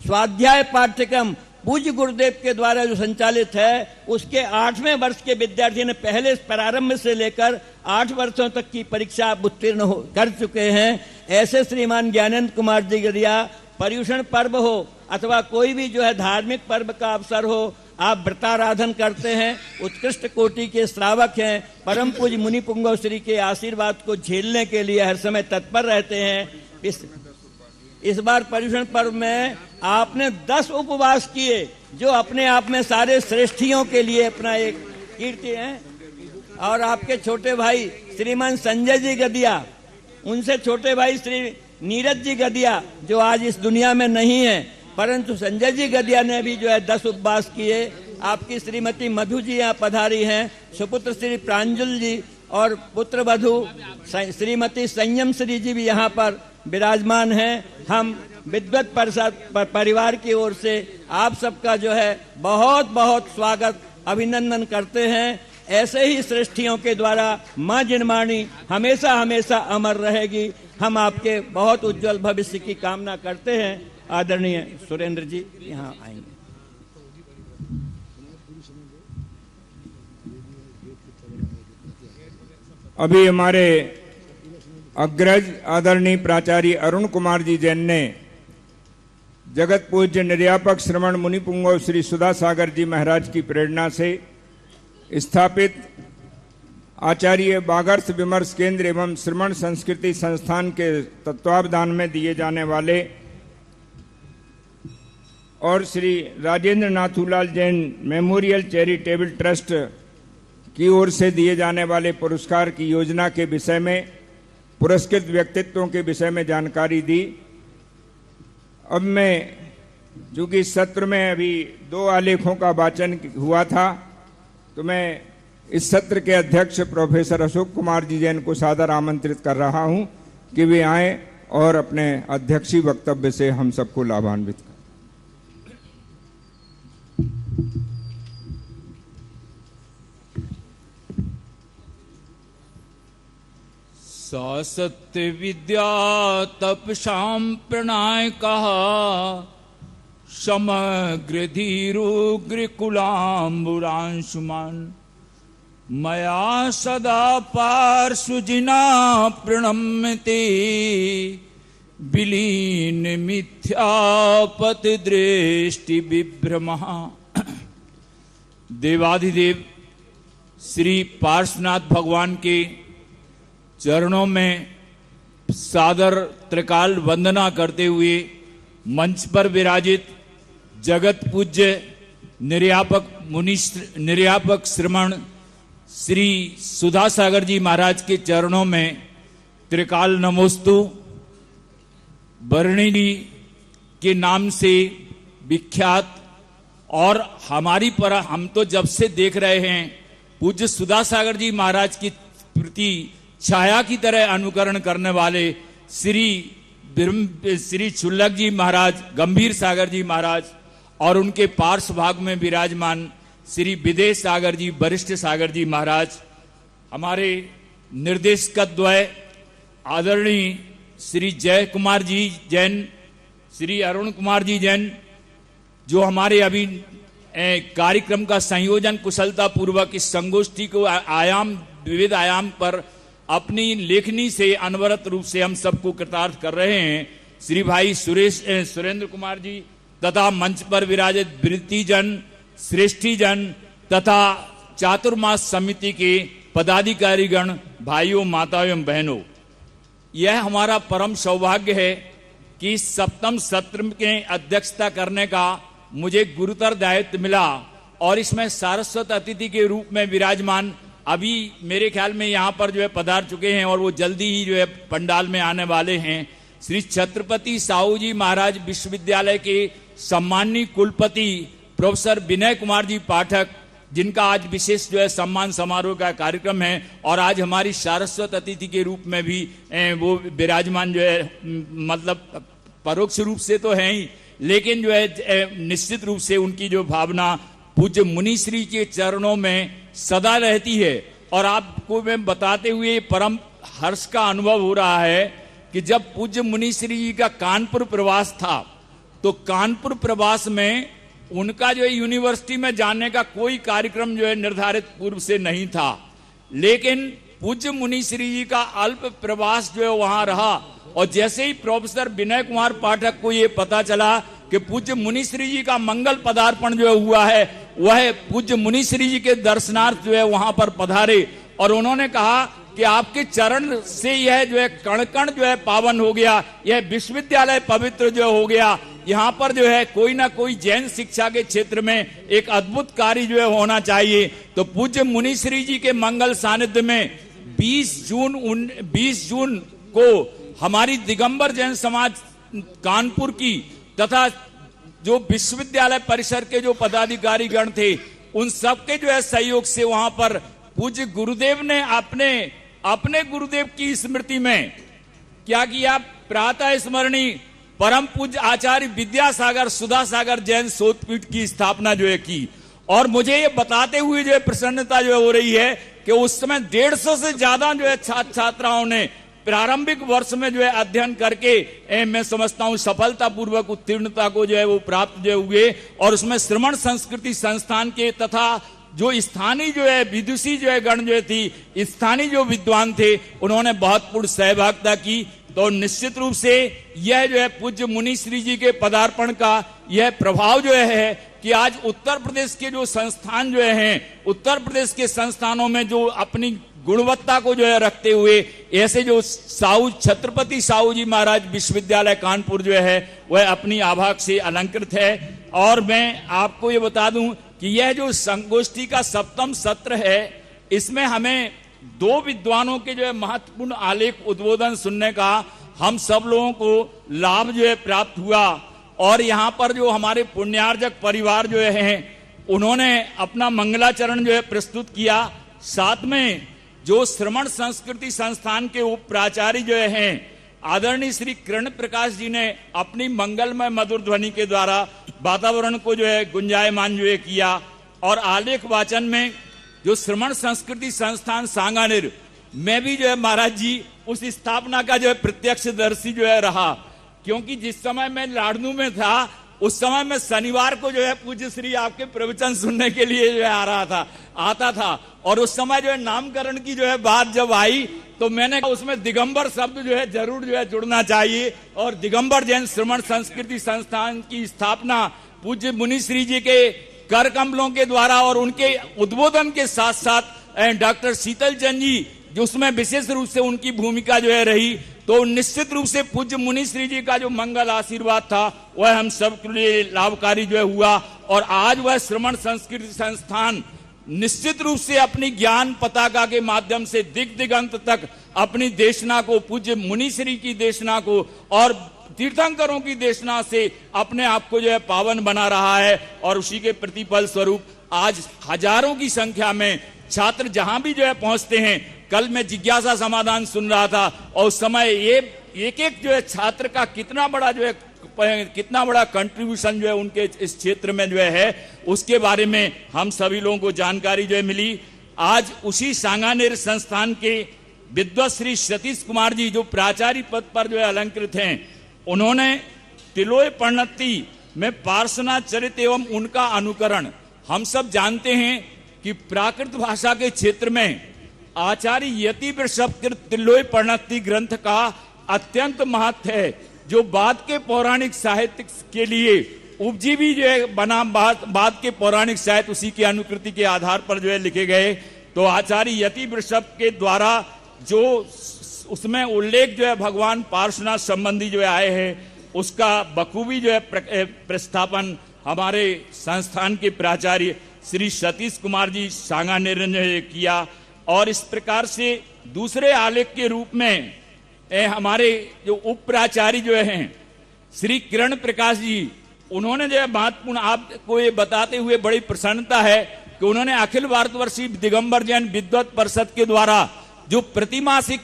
स्वाध्याय पाठ्यक्रम पूज्य गुरुदेव के द्वारा जो संचालित है, उसके 8वें वर्ष के विद्यार्थी ने पहले प्रारंभ से लेकर 8 वर्षों तक की परीक्षा उत्तीर्ण कर चुके हैं। ऐसे श्रीमान ज्ञानेंद्र कुमार जी गदिया, पर्युषण पर्व हो अथवा कोई भी जो है धार्मिक पर्व का अवसर हो, आप व्रताराधन करते हैं, उत्कृष्ट कोटि के श्रावक हैं, परम पूज्य मुनिपुंगव श्री के आशीर्वाद को झेलने के लिए हर समय तत्पर रहते हैं। इस बार पर्युषण पर्व में आपने 10 उपवास किए, जो अपने आप में सारे श्रेष्ठियों के लिए अपना एक कीर्ति है। और आपके छोटे भाई श्रीमान संजय जी गदिया, उनसे छोटे भाई श्री नीरज जी गदिया जो आज इस दुनिया में नहीं है, परंतु संजय जी गदिया ने भी जो है 10 उपवास किए। आपकी श्रीमती मधु जी यहाँ पधारी हैं, सुपुत्र श्री प्रांजुल जी और पुत्र वधु श्रीमती संयम श्री जी भी यहाँ पर विराजमान हैं। हम विद्वत परिवार की ओर से आप सबका जो है बहुत बहुत स्वागत अभिनंदन करते हैं। ऐसे ही श्रेष्ठियों के द्वारा मां जिनवाणी हमेशा हमेशा अमर रहेगी। हम आपके बहुत उज्जवल भविष्य की कामना करते हैं। आदरणीय सुरेंद्र जी यहाँ आएंगे। अभी हमारे अग्रज आदरणीय प्राचार्य अरुण कुमार जी जैन ने जगत पूज्य निर्यापक श्रमण मुनिपुंगव श्री सुधा सागर जी महाराज की प्रेरणा से स्थापित आचार्य बागर्थ विमर्श केंद्र एवं श्रमण संस्कृति संस्थान के तत्वावधान में दिए जाने वाले और Shri Rajendra Nathulal Jain memorial charitable trust की ओर से दिए जाने वाले पुरस्कार की योजना के विषय में, पुरस्कृत व्यक्तित्वों के विषय में जानकारी दी। अब मैं, चूंकि सत्र में अभी 2 आलेखों का वाचन हुआ था, तो मैं इस सत्र के अध्यक्ष प्रोफेसर अशोक कुमार जी जैन को सादर आमंत्रित कर रहा हूं कि वे आएं और अपने अध्यक्षीय वक्तव्य से हम सबको लाभान्वित करें। सत्य विद्या तपसाम प्रणाय कहा, समग्र धीरुग्र कुलाम्बुरांशुमान, मया सदा पार्श्वजिना प्रणम्यते, विलीन मिथ्यापति दृष्टि विभ्रमः। देवाधिदेव श्री पार्श्वनाथ भगवान के चरणों में सादर त्रिकाल वंदना करते हुए मंच पर विराजित जगत पूज्य निर्यापक श्रमण श्री सुधा सागर जी महाराज के चरणों में त्रिकाल नमोस्तु। बरणी जी के नाम से विख्यात और हम तो जब से देख रहे हैं पूज्य सुधा सागर जी महाराज की प्रति छाया की तरह अनुकरण करने वाले श्री छुल्लक जी महाराज, गंभीर सागर जी महाराज और उनके पार्श्व भाग में विराजमान श्री विदेश सागर जी, वरिष्ठ सागर जी महाराज, हमारे निर्देशक द्वय आदरणीय श्री जय कुमार जी जैन, श्री अरुण कुमार जी जैन, जो हमारे अभी कार्यक्रम का संयोजन कुशलता पूर्वक इस संगोष्ठी को विविध आयाम पर अपनी लेखनी से अनवरत रूप से हम सबको कृतार्थ कर रहे हैं। श्री भाई सुरेंद्र कुमार जी तथा मंच पर विराजित वृत्तिजन, श्रेष्ठीजन तथा चातुर्मास समिति के पदाधिकारीगण, भाइयों, माताओं एवं बहनों, यह हमारा परम सौभाग्य है कि सप्तम सत्र के अध्यक्षता करने का मुझे गुरुतर दायित्व मिला और इसमें सारस्वत अतिथि के रूप में विराजमान अभी मेरे ख्याल में यहाँ पर जो है पधार चुके हैं और वो जल्दी ही जो है पंडाल में आने वाले हैं, श्री छत्रपति साहू जी महाराज विश्वविद्यालय के सम्माननीय कुलपति प्रोफेसर विनय कुमार जी पाठक, जिनका आज विशेष जो है सम्मान समारोह का कार्यक्रम है और आज हमारी सारस्वत अतिथि के रूप में भी वो विराजमान जो है, मतलब परोक्ष रूप से तो है ही, लेकिन जो है निश्चित रूप से उनकी जो भावना पूज्य मुनि श्री के चरणों में सदा रहती है। और आपको मैं बताते हुए परम हर्ष का अनुभव हो रहा है कि जब पूज्य मुनि श्री जी का कानपुर प्रवास था तो कानपुर प्रवास में उनका जो है यूनिवर्सिटी में जाने का कोई कार्यक्रम जो है निर्धारित पूर्व से नहीं था, लेकिन पूज्य मुनि श्री जी का अल्प प्रवास जो है वहां रहा और जैसे ही प्रोफेसर विनय कुमार पाठक को ये पता चला कि पूज्य मुनि श्री जी का मंगल पदार्पण जो है हुआ है, वह पूज्य मुनि श्री जी के दर्शनार्थ जो है वहां पर पधारे और उन्होंने कहा कि आपके चरण से यह जो है कण कण जो है पावन हो गया, यह विश्वविद्यालय पवित्र जो हो गया, यहाँ पर जो है कोई ना कोई जैन शिक्षा के क्षेत्र में एक अद्भुत कार्य जो है होना चाहिए। तो पूज्य मुनि श्री जी के मंगल सानिध्य में 20 जून को हमारी दिगंबर जैन समाज कानपुर की तथा जो विश्वविद्यालय परिसर के जो पदाधिकारी गण थे उन सबके जो है सहयोग से वहां पर पूज्य गुरुदेव ने अपने गुरुदेव की स्मृति में क्या किया, प्रातः स्मरणी परम पूज्य आचार्य विद्यासागर सुधा सागर जैन शोधपीठ की स्थापना जो है की। और मुझे ये बताते हुए जो है प्रसन्नता जो है हो रही है कि उस समय 150 से ज्यादा जो है छात्र छात्राओं ने प्रारंभिक वर्ष में जो है अध्ययन करके मैं समझता हूं सफलता पूर्वक उत्तीर्णता को जो है वो प्राप्त जो हुए और उसमें श्रमण संस्कृति संस्थान के तथा जो स्थानीय जो है विदुषी जो है गण जो थी, स्थानीय जो विद्वान थे, उन्होंने बहुत पूर्ण सहभागिता की। तो निश्चित रूप से यह जो है पूज्य मुनि श्री जी के पदार्पण का यह प्रभाव जो है कि आज उत्तर प्रदेश के जो संस्थान जो हैं, उत्तर प्रदेश के संस्थानों में जो अपनी गुणवत्ता को जो है रखते हुए ऐसे जो छत्रपति साहू जी महाराज विश्वविद्यालय कानपुर जो है वह अपनी आभाग से अलंकृत है। और मैं आपको ये बता दूं कि यह जो संगोष्ठी का 7वां सत्र है, इसमें हमें 2 विद्वानों के जो है महत्वपूर्ण आलेख उद्बोधन सुनने का हम सब लोगों को लाभ जो है प्राप्त हुआ। और यहाँ पर जो हमारे पुण्यार्जक परिवार जो है उन्होंने अपना मंगलाचरण जो है प्रस्तुत किया। साथ में जो श्रमण संस्कृति संस्थान के उप प्राचार्य जो हैं आदरणीय श्री किरण प्रकाश जी ने अपनी मंगलमय मधुर ध्वनि के द्वारा वातावरण को जो है गुंजायमान जो है किया। और आलेख वाचन में जो श्रमण संस्कृति संस्थान सांगानेर में भी जो है महाराज जी उस स्थापना का जो है प्रत्यक्षदर्शी जो है रहा, क्योंकि जिस समय मैं लाडनू में था उस समय में शनिवार को जो है पूज्य श्री आपके प्रवचन सुनने के लिए जो है आता था और उस समय जो है नामकरण की जो है बात जब आई तो मैंने उसमें दिगंबर शब्द जो है जरूर जो है जुड़ना चाहिए। और दिगंबर जैन श्रमण संस्कृति संस्थान की स्थापना पूज्य मुनि श्री जी के कर कमलों के द्वारा और उनके उद्बोधन के साथ साथ डॉक्टर शीतल चंद जी जो उसमें विशेष रूप से उनकी भूमिका जो है रही, तो निश्चित रूप से पूज्य मुनिश्री जी का जो मंगल आशीर्वाद था वह हम सब के लिए लाभकारी जो है हुआ। और आज वह श्रमण संस्कृति संस्थान निश्चित रूप से अपनी ज्ञान पताका के माध्यम से दिग दिगंत तक अपनी देशना को, पूज्य मुनिश्री की देशना को और तीर्थंकरों की देशना से अपने आप को जो है पावन बना रहा है। और उसी के प्रतिफल स्वरूप आज हजारों की संख्या में छात्र जहां भी जो है पहुंचते हैं। कल मैं जिज्ञासा समाधान सुन रहा था और उस समय ये एक एक जो है छात्र का कितना बड़ा कंट्रीब्यूशन जो है उनके इस क्षेत्र में जो है उसके बारे में हम सभी लोगों को जानकारी जो है मिली। आज उसी सांगानेर संस्थान के विद्वत श्री सतीश कुमार जी जो प्राचार्य पद पर जो है अलंकृत हैं, उन्होंने तिलोय प्रणति में पार्श्वनाथ चरित एवं उनका अनुकरण, हम सब जानते हैं कि प्राकृत भाषा के क्षेत्र में आचार्य यति वृषभकृत तिलोय प्रणति ग्रंथ का अत्यंत महत्व है, जो बाद के पौराणिक साहित्य के लिए उपजीवी जो है बना। बाद के पौराणिक साहित्य उसी की अनुकृति के आधार पर जो है लिखे गए। तो आचार्य यति वृषभ के द्वारा जो उसमें उल्लेख जो है भगवान पार्श्वनाथ संबंधी जो है आए हैं, उसका बखूबी जो है प्रस्थापन हमारे संस्थान के प्राचार्य श्री सतीश कुमार जी सांगानेर ने किया। और इस प्रकार से दूसरे आलेख के रूप में हमारे जो उप प्राचार्य जो हैं श्री किरण प्रकाश जी, उन्होंने जो है महत्वपूर्ण आपको ये बताते हुए बड़ी प्रसन्नता है कि उन्होंने अखिल भारतवर्षीय दिगंबर जैन विद्वत परिषद के द्वारा जो प्रतिमासिक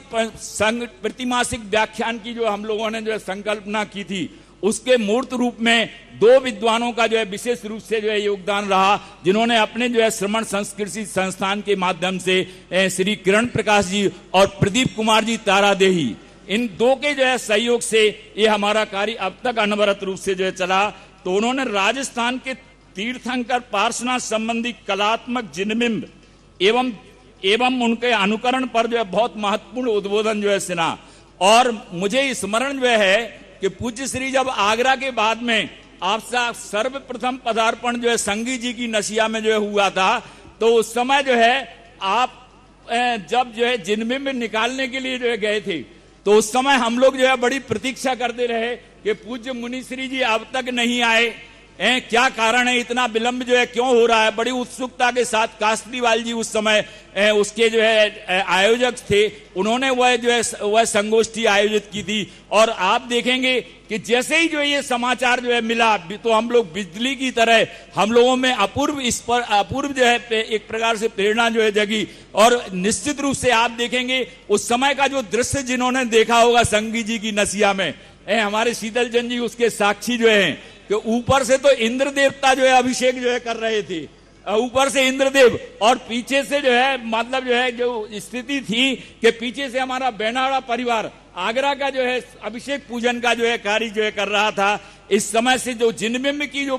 व्याख्यान की जो हम लोगों ने जो है संकल्पना की थी, उसके मूर्त रूप में दो विद्वानों का जो है विशेष रूप से जो है योगदान रहा, जिन्होंने अपने जो है श्रमण संस्कृति संस्थान के माध्यम से श्री किरण प्रकाश जी और प्रदीप कुमार जी तारादेही, इन दो के जो है सहयोग से ये हमारा कार्य अब तक अनवरत रूप से जो है चला। तो उन्होंने राजस्थान के तीर्थंकर पार्श्वनाथ संबंधी कलात्मक जिनबिंब एवं उनके अनुकरण पर जो है बहुत महत्वपूर्ण उद्बोधन जो है सुना। और मुझे स्मरण जो है कि पूज्य श्री जब आगरा के बाद में आपका सर्वप्रथम पदार्पण जो है संगी जी की नसिया में जो है हुआ था, तो उस समय जो है आप जब जो है जिनबिंब निकालने के लिए जो है गए थे, तो उस समय हम लोग जो है बड़ी प्रतीक्षा करते रहे कि पूज्य मुनिश्री जी अब तक नहीं आए, क्या कारण है, इतना विलंब जो है क्यों हो रहा है। बड़ी उत्सुकता के साथ कास्त्रीवाल जी उस समय उसके जो है आयोजक थे, उन्होंने वह जो है वह संगोष्ठी आयोजित की थी। और आप देखेंगे कि जैसे ही जो ये समाचार जो है मिला, तो हम लोग बिजली की तरह हम लोगों में अपूर्व जो है एक प्रकार से प्रेरणा जो है जगी। और निश्चित रूप से आप देखेंगे उस समय का जो दृश्य जिन्होंने देखा होगा संगी जी की नसिया में, हमारे शीतल चंद जी उसके साक्षी जो है कि ऊपर से तो इंद्र देवता जो है अभिषेक जो है कर रहे थे, ऊपर से इंद्रदेव, और पीछे से जो है मतलब जो है जो स्थिति थी कि पीछे से हमारा बेनाड़ा परिवार आगरा का जो है अभिषेक पूजन का जो है कार्य जो है कर रहा था। इस समय से जो जिनबिंब की जो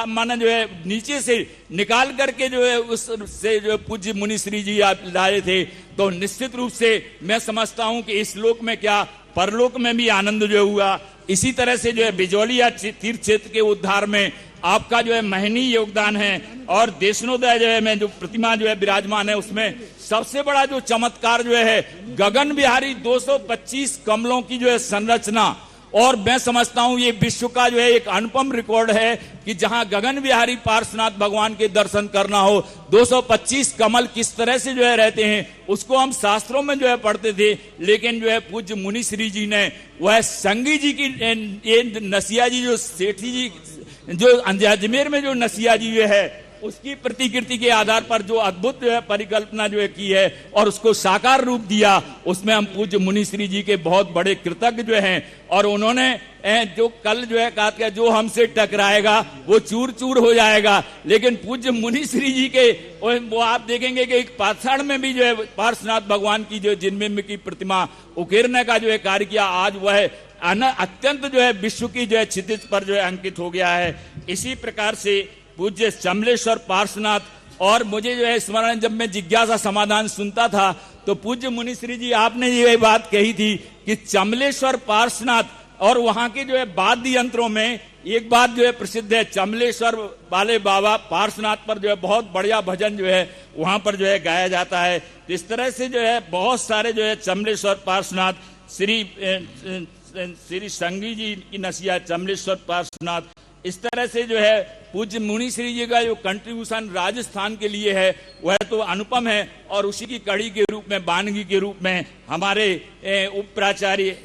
माना जो है नीचे से निकाल करके जो है उससे जो पूज्य मुनिश्री जी आप लाए थे, तो निश्चित रूप से मैं समझता हूं कि इस लोक में क्या परलोक में भी आनंद जो हुआ। इसी तरह से जो है बिजौलिया तीर्थ क्षेत्र के उद्धार में आपका जो है महनीय योगदान है। और देशनोदय जो है में जो प्रतिमा जो है विराजमान है, उसमें सबसे बड़ा जो चमत्कार जो है गगन बिहारी 225 कमलों की जो है संरचना। और मैं समझता हूं ये विश्व का जो है एक अनुपम रिकॉर्ड है कि जहां गगन बिहारी पार्श्वनाथ भगवान के दर्शन करना हो, 225 कमल किस तरह से जो है रहते हैं उसको हम शास्त्रों में जो है पढ़ते थे, लेकिन जो है पूज्य मुनिश्री जी ने वह संगी जी की ये नसिया जी जो सेठी जी जो अजमेर में जो नसिया जी जो है उसकी प्रतिकृति के आधार पर जो अद्भुत जो है परिकल्पना जो है की है और उसको साकार रूप दिया, उसमें हम पूज्य मुनिश्री जी के बहुत बड़े कृतज्ञ जो हैं। और उन्होंने जो कल जो है कहा था जो हमसे टकराएगा वो चूर चूर हो जाएगा, लेकिन पूज्य मुनिश्री जी के वो आप देखेंगे कि एक पाषाण में भी जो है पार्श्वनाथ भगवान की जो जिनबिंब की प्रतिमा उकेरने का जो है कार्य किया। आज वह अत्यंत जो है विश्व की जो है क्षितिज पर जो है अंकित हो गया है। इसी प्रकार से पूज्य चमलेश्वर पार्श्वनाथ, और मुझे जो है स्मरण जब मैं जिज्ञासा समाधान सुनता था तो पूज्य मुनिश्री जी आपने ये बात कही थी कि चमलेश्वर पार्श्वनाथ और वहां के जो है वाद्य यंत्रों में एक बात जो है प्रसिद्ध है, चमलेश्वर वाले बाबा पार्श्वनाथ पर जो है बहुत बढ़िया भजन जो है वहां पर जो है गाया जाता है। तो इस तरह से जो है बहुत सारे जो है चमलेश्वर पार्श्वनाथ, श्री संगी जी की नसिया चमलेश्वर पार्श्वनाथ, इस तरह से जो है पूज्य मुनि श्री जी का जो कंट्रीब्यूशन राजस्थान के लिए है वह तो अनुपम है। और उसी की कड़ी के रूप में, बानगी के रूप में हमारे उप प्राचार्य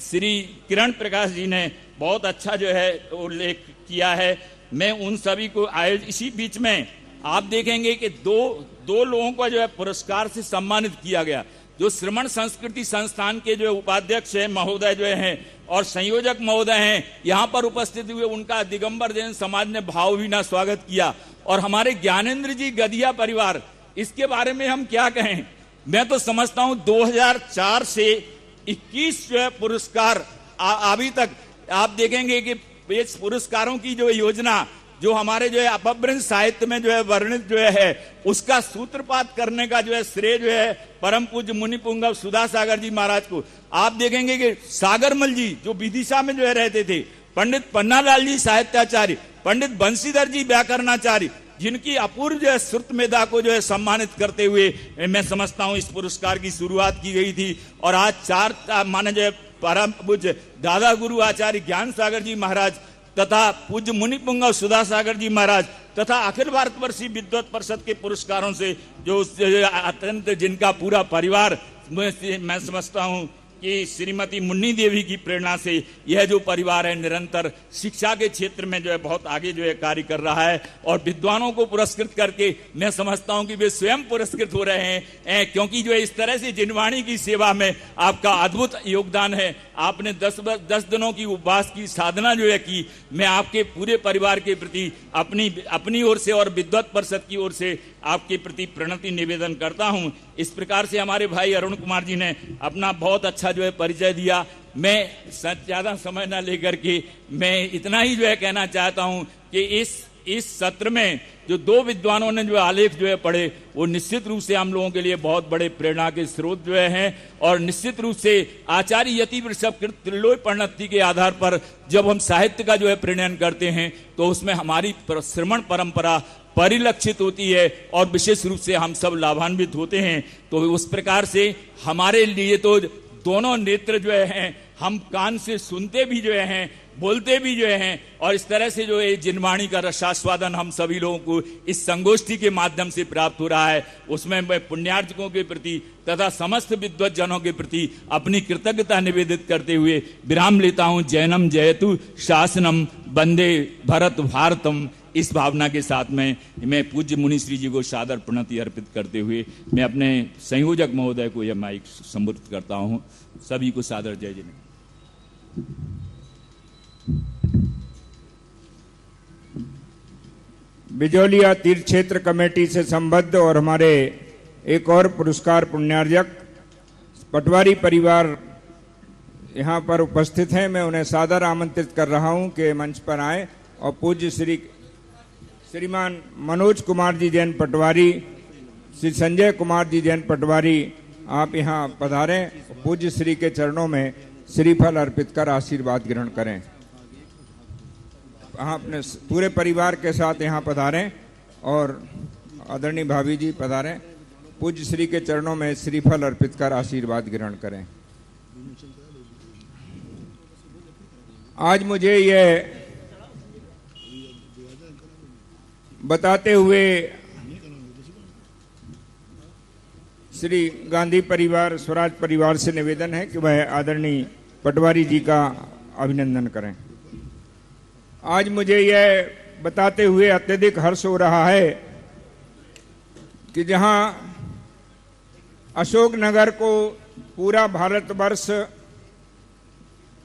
श्री किरण प्रकाश जी ने बहुत अच्छा जो है उल्लेख किया है। मैं उन सभी को इसी बीच में आप देखेंगे कि दो लोगों को जो है पुरस्कार से सम्मानित किया गया। जो श्रमण संस्कृति संस्थान के जो उपाध्यक्ष है महोदय जो हैं और संयोजक महोदय हैं, यहाँ पर उपस्थित हुए, उनका दिगंबर जैन समाज ने भावभीना स्वागत किया। और हमारे ज्ञानेंद्र जी गदिया परिवार, इसके बारे में हम क्या कहें। मैं तो समझता हूं 2004 से 21 जो है पुरस्कार अभी तक आप देखेंगे कि इस पुरस्कारों की जो योजना जो हमारे जो है अपभ्रंश साहित्य में जो है वर्णित जो है उसका सूत्रपात करने का जो है श्रेय जो है परम पूज्य मुनि पुंगव सुधा सागर जी महाराज को। आप देखेंगे कि सागरमल जी जो विदिशा में जो है रहते थे, पंडित पन्नालाल जी साहित्याचार्य, पंडित बंशीधर जी व्याकरणाचार्य, जिनकी अपूर्व जो है श्रुत मेधा को जो है सम्मानित करते हुए मैं समझता हूं इस पुरस्कार की शुरुआत की गई थी। और आज 4 माने जो है परम पूज्य दादा गुरु आचार्य ज्ञान सागर जी महाराज तथा पूज्य मुनि पुंगव सुधा सागर जी महाराज तथा अखिल भारतवर्षीय विद्वत परिषद के पुरस्कारों से जो अत्यंत जिनका पूरा परिवार, मैं समझता हूं कि श्रीमती मुन्नी देवी की प्रेरणा से यह जो परिवार है निरंतर शिक्षा के क्षेत्र में जो है बहुत आगे जो है कार्य कर रहा है। और विद्वानों को पुरस्कृत करके मैं समझता हूं कि वे स्वयं पुरस्कृत हो रहे हैं, क्योंकि जो है इस तरह से जिनवाणी की सेवा में आपका अद्भुत योगदान है। आपने 10 दिनों की उपवास की साधना जो है की। मैं आपके पूरे परिवार के प्रति अपनी ओर से और विद्वत परिषद की ओर से आपके प्रति प्रणति निवेदन करता हूं। इस प्रकार से हमारे भाई अरुण कुमार जी ने अपना बहुत अच्छा जो है परिचय दिया। मैं ज्यादा समय न लेकर के मैं इतना ही जो है कहना चाहता हूं कि इस सत्र में जो 2 विद्वानों ने जो आलेख जो है पढ़े वो निश्चित रूप से हम लोगों के लिए बहुत बड़े प्रेरणा के स्रोत जो हैं। और निश्चित रूप से आचार्य यति वृषभकृत त्रिलोय प्रणति के आधार पर जब हम साहित्य का जो है प्रणयन करते हैं तो उसमें हमारी श्रमण परंपरा परिलक्षित होती है और विशेष रूप से हम सब लाभान्वित होते हैं। तो उस प्रकार से हमारे लिए तो दोनों नेत्र जो हैं, हम कान से सुनते भी जो हैं, बोलते भी जो हैं, और इस तरह से जो है जिनवाणी का रसास्वादन हम सभी लोगों को इस संगोष्ठी के माध्यम से प्राप्त हो रहा है। उसमें मैं पुण्यार्चकों के प्रति तथा समस्त विद्वत जनों के प्रति अपनी कृतज्ञता निवेदित करते हुए विराम लेता हूं। जैनम जयतु शासनम वंदे भरत भारतम। इस भावना के साथ में मैं पूज्य मुनि श्री जी को सादर प्रणति अर्पित करते हुए मैं अपने संयोजक महोदय को यह माइक संबोधित करता हूं। सभी को सादर जय जय। बिजौलिया तीर्थ क्षेत्र कमेटी से संबद्ध और हमारे एक और पुरस्कार पुण्यार्जक पटवारी परिवार यहाँ पर उपस्थित हैं। मैं उन्हें सादर आमंत्रित कर रहा हूँ कि मंच पर आए और पूज्य श्रीमान मनोज कुमार जी जैन पटवारी, श्री संजय कुमार जी जैन पटवारी, आप यहाँ पधारें। पूज्य श्री के चरणों में श्रीफल अर्पित कर आशीर्वाद ग्रहण करें। आप अपने पूरे परिवार के साथ यहाँ पधारें और आदरणीय भाभी जी पधारें। पूज्य श्री के चरणों में श्रीफल अर्पित कर आशीर्वाद ग्रहण करें। आज मुझे यह बताते हुए श्री गांधी परिवार, स्वराज परिवार से निवेदन है कि वह आदरणीय पटवारी जी का अभिनंदन करें। आज मुझे यह बताते हुए अत्यधिक हर्ष हो रहा है कि जहां अशोकनगर को पूरा भारतवर्ष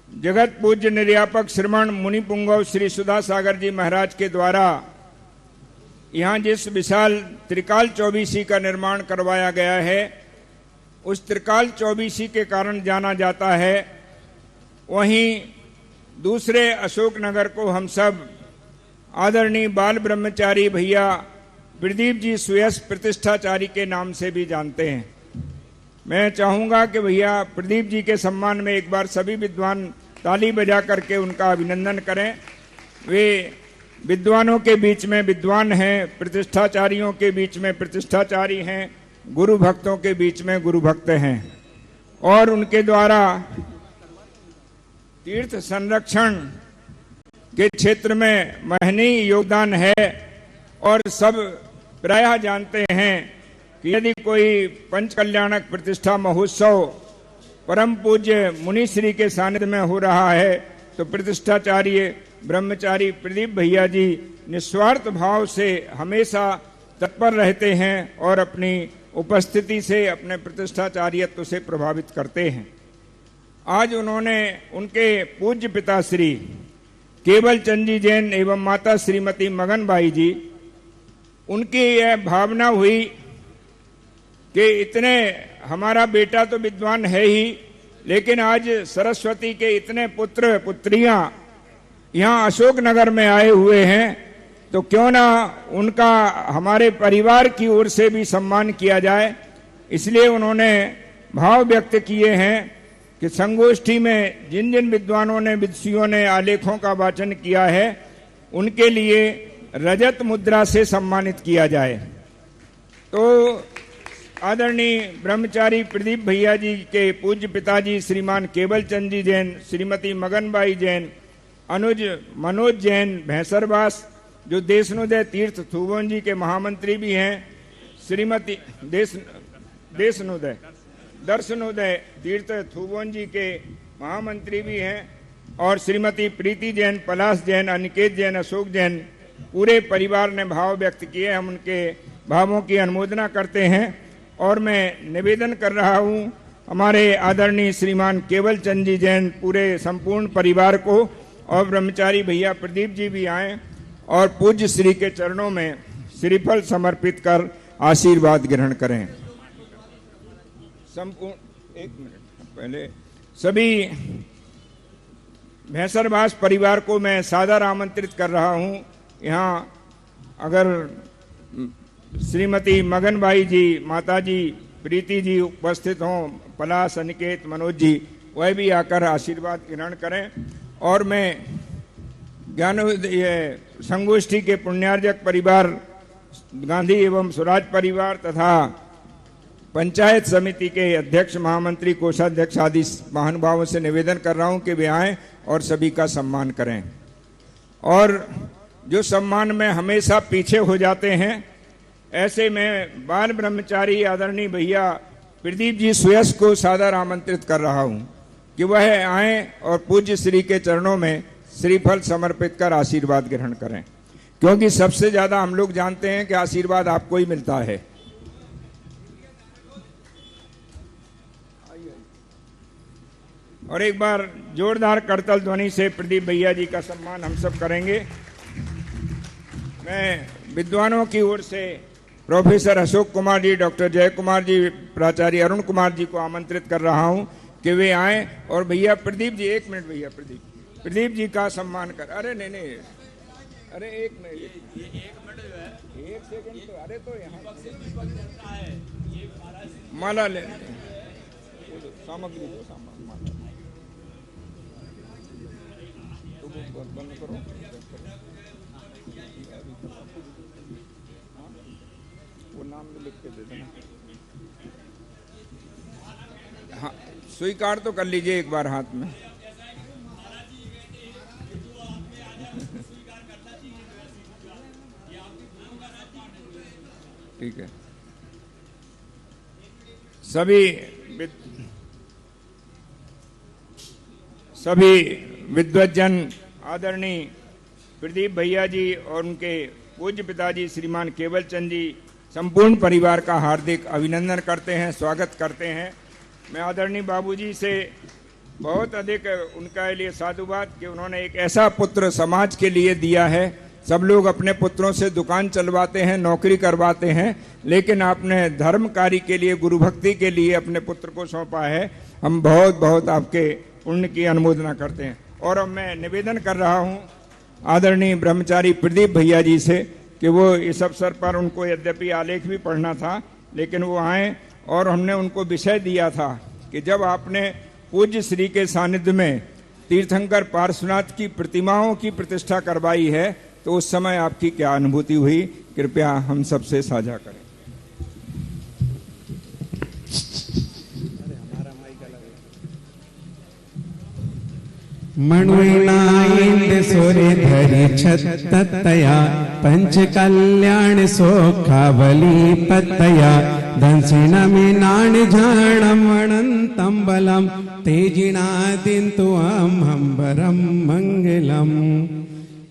जगत पूज्य निर्यापक श्रमण मुनि पुंगव श्री सुधा सागर जी महाराज के द्वारा यहाँ जिस विशाल त्रिकाल चौबीसी का निर्माण करवाया गया है, उस त्रिकाल चौबीसी के कारण जाना जाता है, वहीं दूसरे अशोकनगर को हम सब आदरणीय बाल ब्रह्मचारी भैया प्रदीप जी सुयश प्रतिष्ठाचारी के नाम से भी जानते हैं। मैं चाहूँगा कि भैया प्रदीप जी के सम्मान में एक बार सभी विद्वान ताली बजा करके उनका अभिनंदन करें। वे विद्वानों के बीच में विद्वान हैं, प्रतिष्ठाचारियों के बीच में प्रतिष्ठाचारी हैं, गुरु भक्तों के बीच में गुरु भक्त हैं और उनके द्वारा तीर्थ संरक्षण के क्षेत्र में महनीय योगदान है। और सब प्रायः जानते हैं कि यदि कोई पंच कल्याणक प्रतिष्ठा महोत्सव परम पूज्य मुनिश्री के सानिध्य में हो रहा है तो प्रतिष्ठाचार्य ब्रह्मचारी प्रदीप भैया जी निस्वार्थ भाव से हमेशा तत्पर रहते हैं और अपनी उपस्थिति से अपने प्रतिष्ठाचार्यत्व से प्रभावित करते हैं। आज उन्होंने उनके पूज्य पिता श्री केवल चंद जी जैन एवं माता श्रीमती मगनबाई जी, उनकी यह भावना हुई कि इतने हमारा बेटा तो विद्वान है ही, लेकिन आज सरस्वती के इतने पुत्र पुत्रियां यहाँ अशोकनगर में आए हुए हैं तो क्यों ना उनका हमारे परिवार की ओर से भी सम्मान किया जाए। इसलिए उन्होंने भाव व्यक्त किए हैं कि संगोष्ठी में जिन जिन विद्वानों ने विदुषियों ने आलेखों का वाचन किया है उनके लिए रजत मुद्रा से सम्मानित किया जाए। तो आदरणीय ब्रह्मचारी प्रदीप भैया जी के पूज्य पिताजी श्रीमान केवल चंद जी जैन, श्रीमती मगनबाई जैन, अनुज मनोज जैन भैंसरवास जो देशनोदय तीर्थ थुबोन जी के महामंत्री भी हैं, श्रीमती दर्शनोदय तीर्थ थुबोन जी के महामंत्री भी हैं और श्रीमती प्रीति जैन, पलाश जैन, अनिकेत जैन, अशोक जैन, पूरे परिवार ने भाव व्यक्त किए। हम उनके भावों की अनुमोदना करते हैं और मैं निवेदन कर रहा हूं हमारे आदरणीय श्रीमान केवल चंद जी जैन पूरे संपूर्ण परिवार को और ब्रह्मचारी भैया प्रदीप जी भी आए और पूज्य श्री के चरणों में श्रीफल समर्पित कर आशीर्वाद ग्रहण करें। संपूर्ण एक मिनट पहले सभी भैंसरवास परिवार को मैं सादर आमंत्रित कर रहा हूं। यहाँ अगर श्रीमती मगनबाई जी, माता जी प्रीति जी उपस्थित हों, पलाश, अनिकेत, मनोज जी, वह भी आकर आशीर्वाद ग्रहण करें। और मैं संगोष्ठी के पुण्यार्जक परिवार गांधी एवं स्वराज परिवार तथा पंचायत समिति के अध्यक्ष, महामंत्री, कोषाध्यक्ष आदि महानुभावों से निवेदन कर रहा हूं कि वे आएं और सभी का सम्मान करें। और जो सम्मान में हमेशा पीछे हो जाते हैं, ऐसे में बाल ब्रह्मचारी आदरणीय भैया प्रदीप जी सुयश को सादर आमंत्रित कर रहा हूं कि वह आएं और पूज्य श्री के चरणों में श्रीफल समर्पित कर आशीर्वाद ग्रहण करें, क्योंकि सबसे ज्यादा हम लोग जानते हैं कि आशीर्वाद आपको ही मिलता है। और एक बार जोरदार करतल ध्वनि से प्रदीप भैया जी का सम्मान हम सब करेंगे। मैं विद्वानों की ओर से प्रोफेसर अशोक कुमार जी, डॉक्टर जय कुमार जी, प्राचार्य अरुण कुमार जी को आमंत्रित कर रहा हूं कि वे आएं और भैया प्रदीप जी, एक मिनट भैया प्रदीप जी का सम्मान कर। अरे नहीं, अरे एक मिनट, एक सेकंड तो, अरे तो यहाँ माला ले, सामग्री दो, बंद करो। वो नाम भी लिख के दे देना। हाँ, स्वीकार तो कर लीजिए एक बार हाथ में। ठीक है। सभी विद्वज्जन आदरणीय प्रदीप भैया जी और उनके पूज्य पिताजी श्रीमान केवल चंद जी संपूर्ण परिवार का हार्दिक अभिनंदन करते हैं, स्वागत करते हैं। मैं आदरणीय बाबूजी से बहुत अधिक उनका लिए साधुवाद कि उन्होंने एक ऐसा पुत्र समाज के लिए दिया है। सब लोग अपने पुत्रों से दुकान चलवाते हैं, नौकरी करवाते हैं, लेकिन आपने धर्म कार्य के लिए, गुरु भक्ति के लिए अपने पुत्र को सौंपा है। हम बहुत बहुत आपके पुण्य की अनुमोदना करते हैं। और अब मैं निवेदन कर रहा हूं आदरणीय ब्रह्मचारी प्रदीप भैया जी से कि वो इस अवसर पर, उनको यद्यपि आलेख भी पढ़ना था, लेकिन वो आए और हमने उनको विषय दिया था कि जब आपने पूज्य श्री के सानिध्य में तीर्थंकर पार्श्वनाथ की प्रतिमाओं की प्रतिष्ठा करवाई है, तो उस समय आपकी क्या अनुभूति हुई, कृपया हम सबसे साझा करें। मणुनाइंद सोरे धरि छत्तया पंच कल्याण सोखावली पत्तया दंसिन में नाण झाणम वणंतम बलम तेजिना दिंतु हम्बरम मंगलम।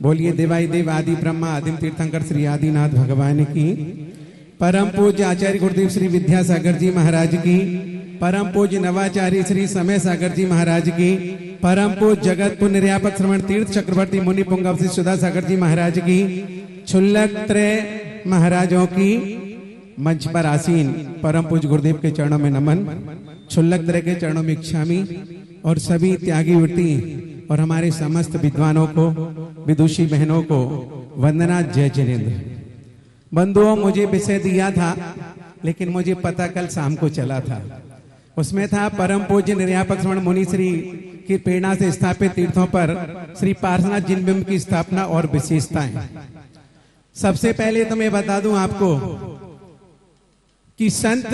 बोलिए देवाई देव आदि ब्रह्मा आदिम तीर्थंकर श्री आदिनाथ भगवान की, परम पूज्य आचार्य गुरुदेव श्री विद्यासागर जी महाराज की, परम पूज्य नवाचार्य श्री समय सागर जी महाराज की, परम पूज्य जगत पुण्यर्यापक श्रवण तीर्थ चक्रवर्ती मुनि पुंगव श्री सुधा सागर जी महाराज की, क्षुल्लक त्रय महाराजों की, मंच पर आसीन परम पूज्य गुरुदेव के चरणों में नमन, क्षुल्लक त्रय के चरणों में इच्छामी और सभी त्यागी वृत्ति और हमारे समस्त विद्वानों को, विदुषी बहनों को वंदना। जय जिनेन्द्र। बंधुओं, मुझे विषय दिया था लेकिन मुझे पता कल शाम को चला था। उसमें था परम पूज्य निर्यापक श्रवण मुनि श्री की प्रेरणा से स्थापित तीर्थों पर श्री पार्श्वनाथ जिनबिंब की स्थापना और विशेषताएं। सबसे पहले तो मैं बता दूं आपको कि संत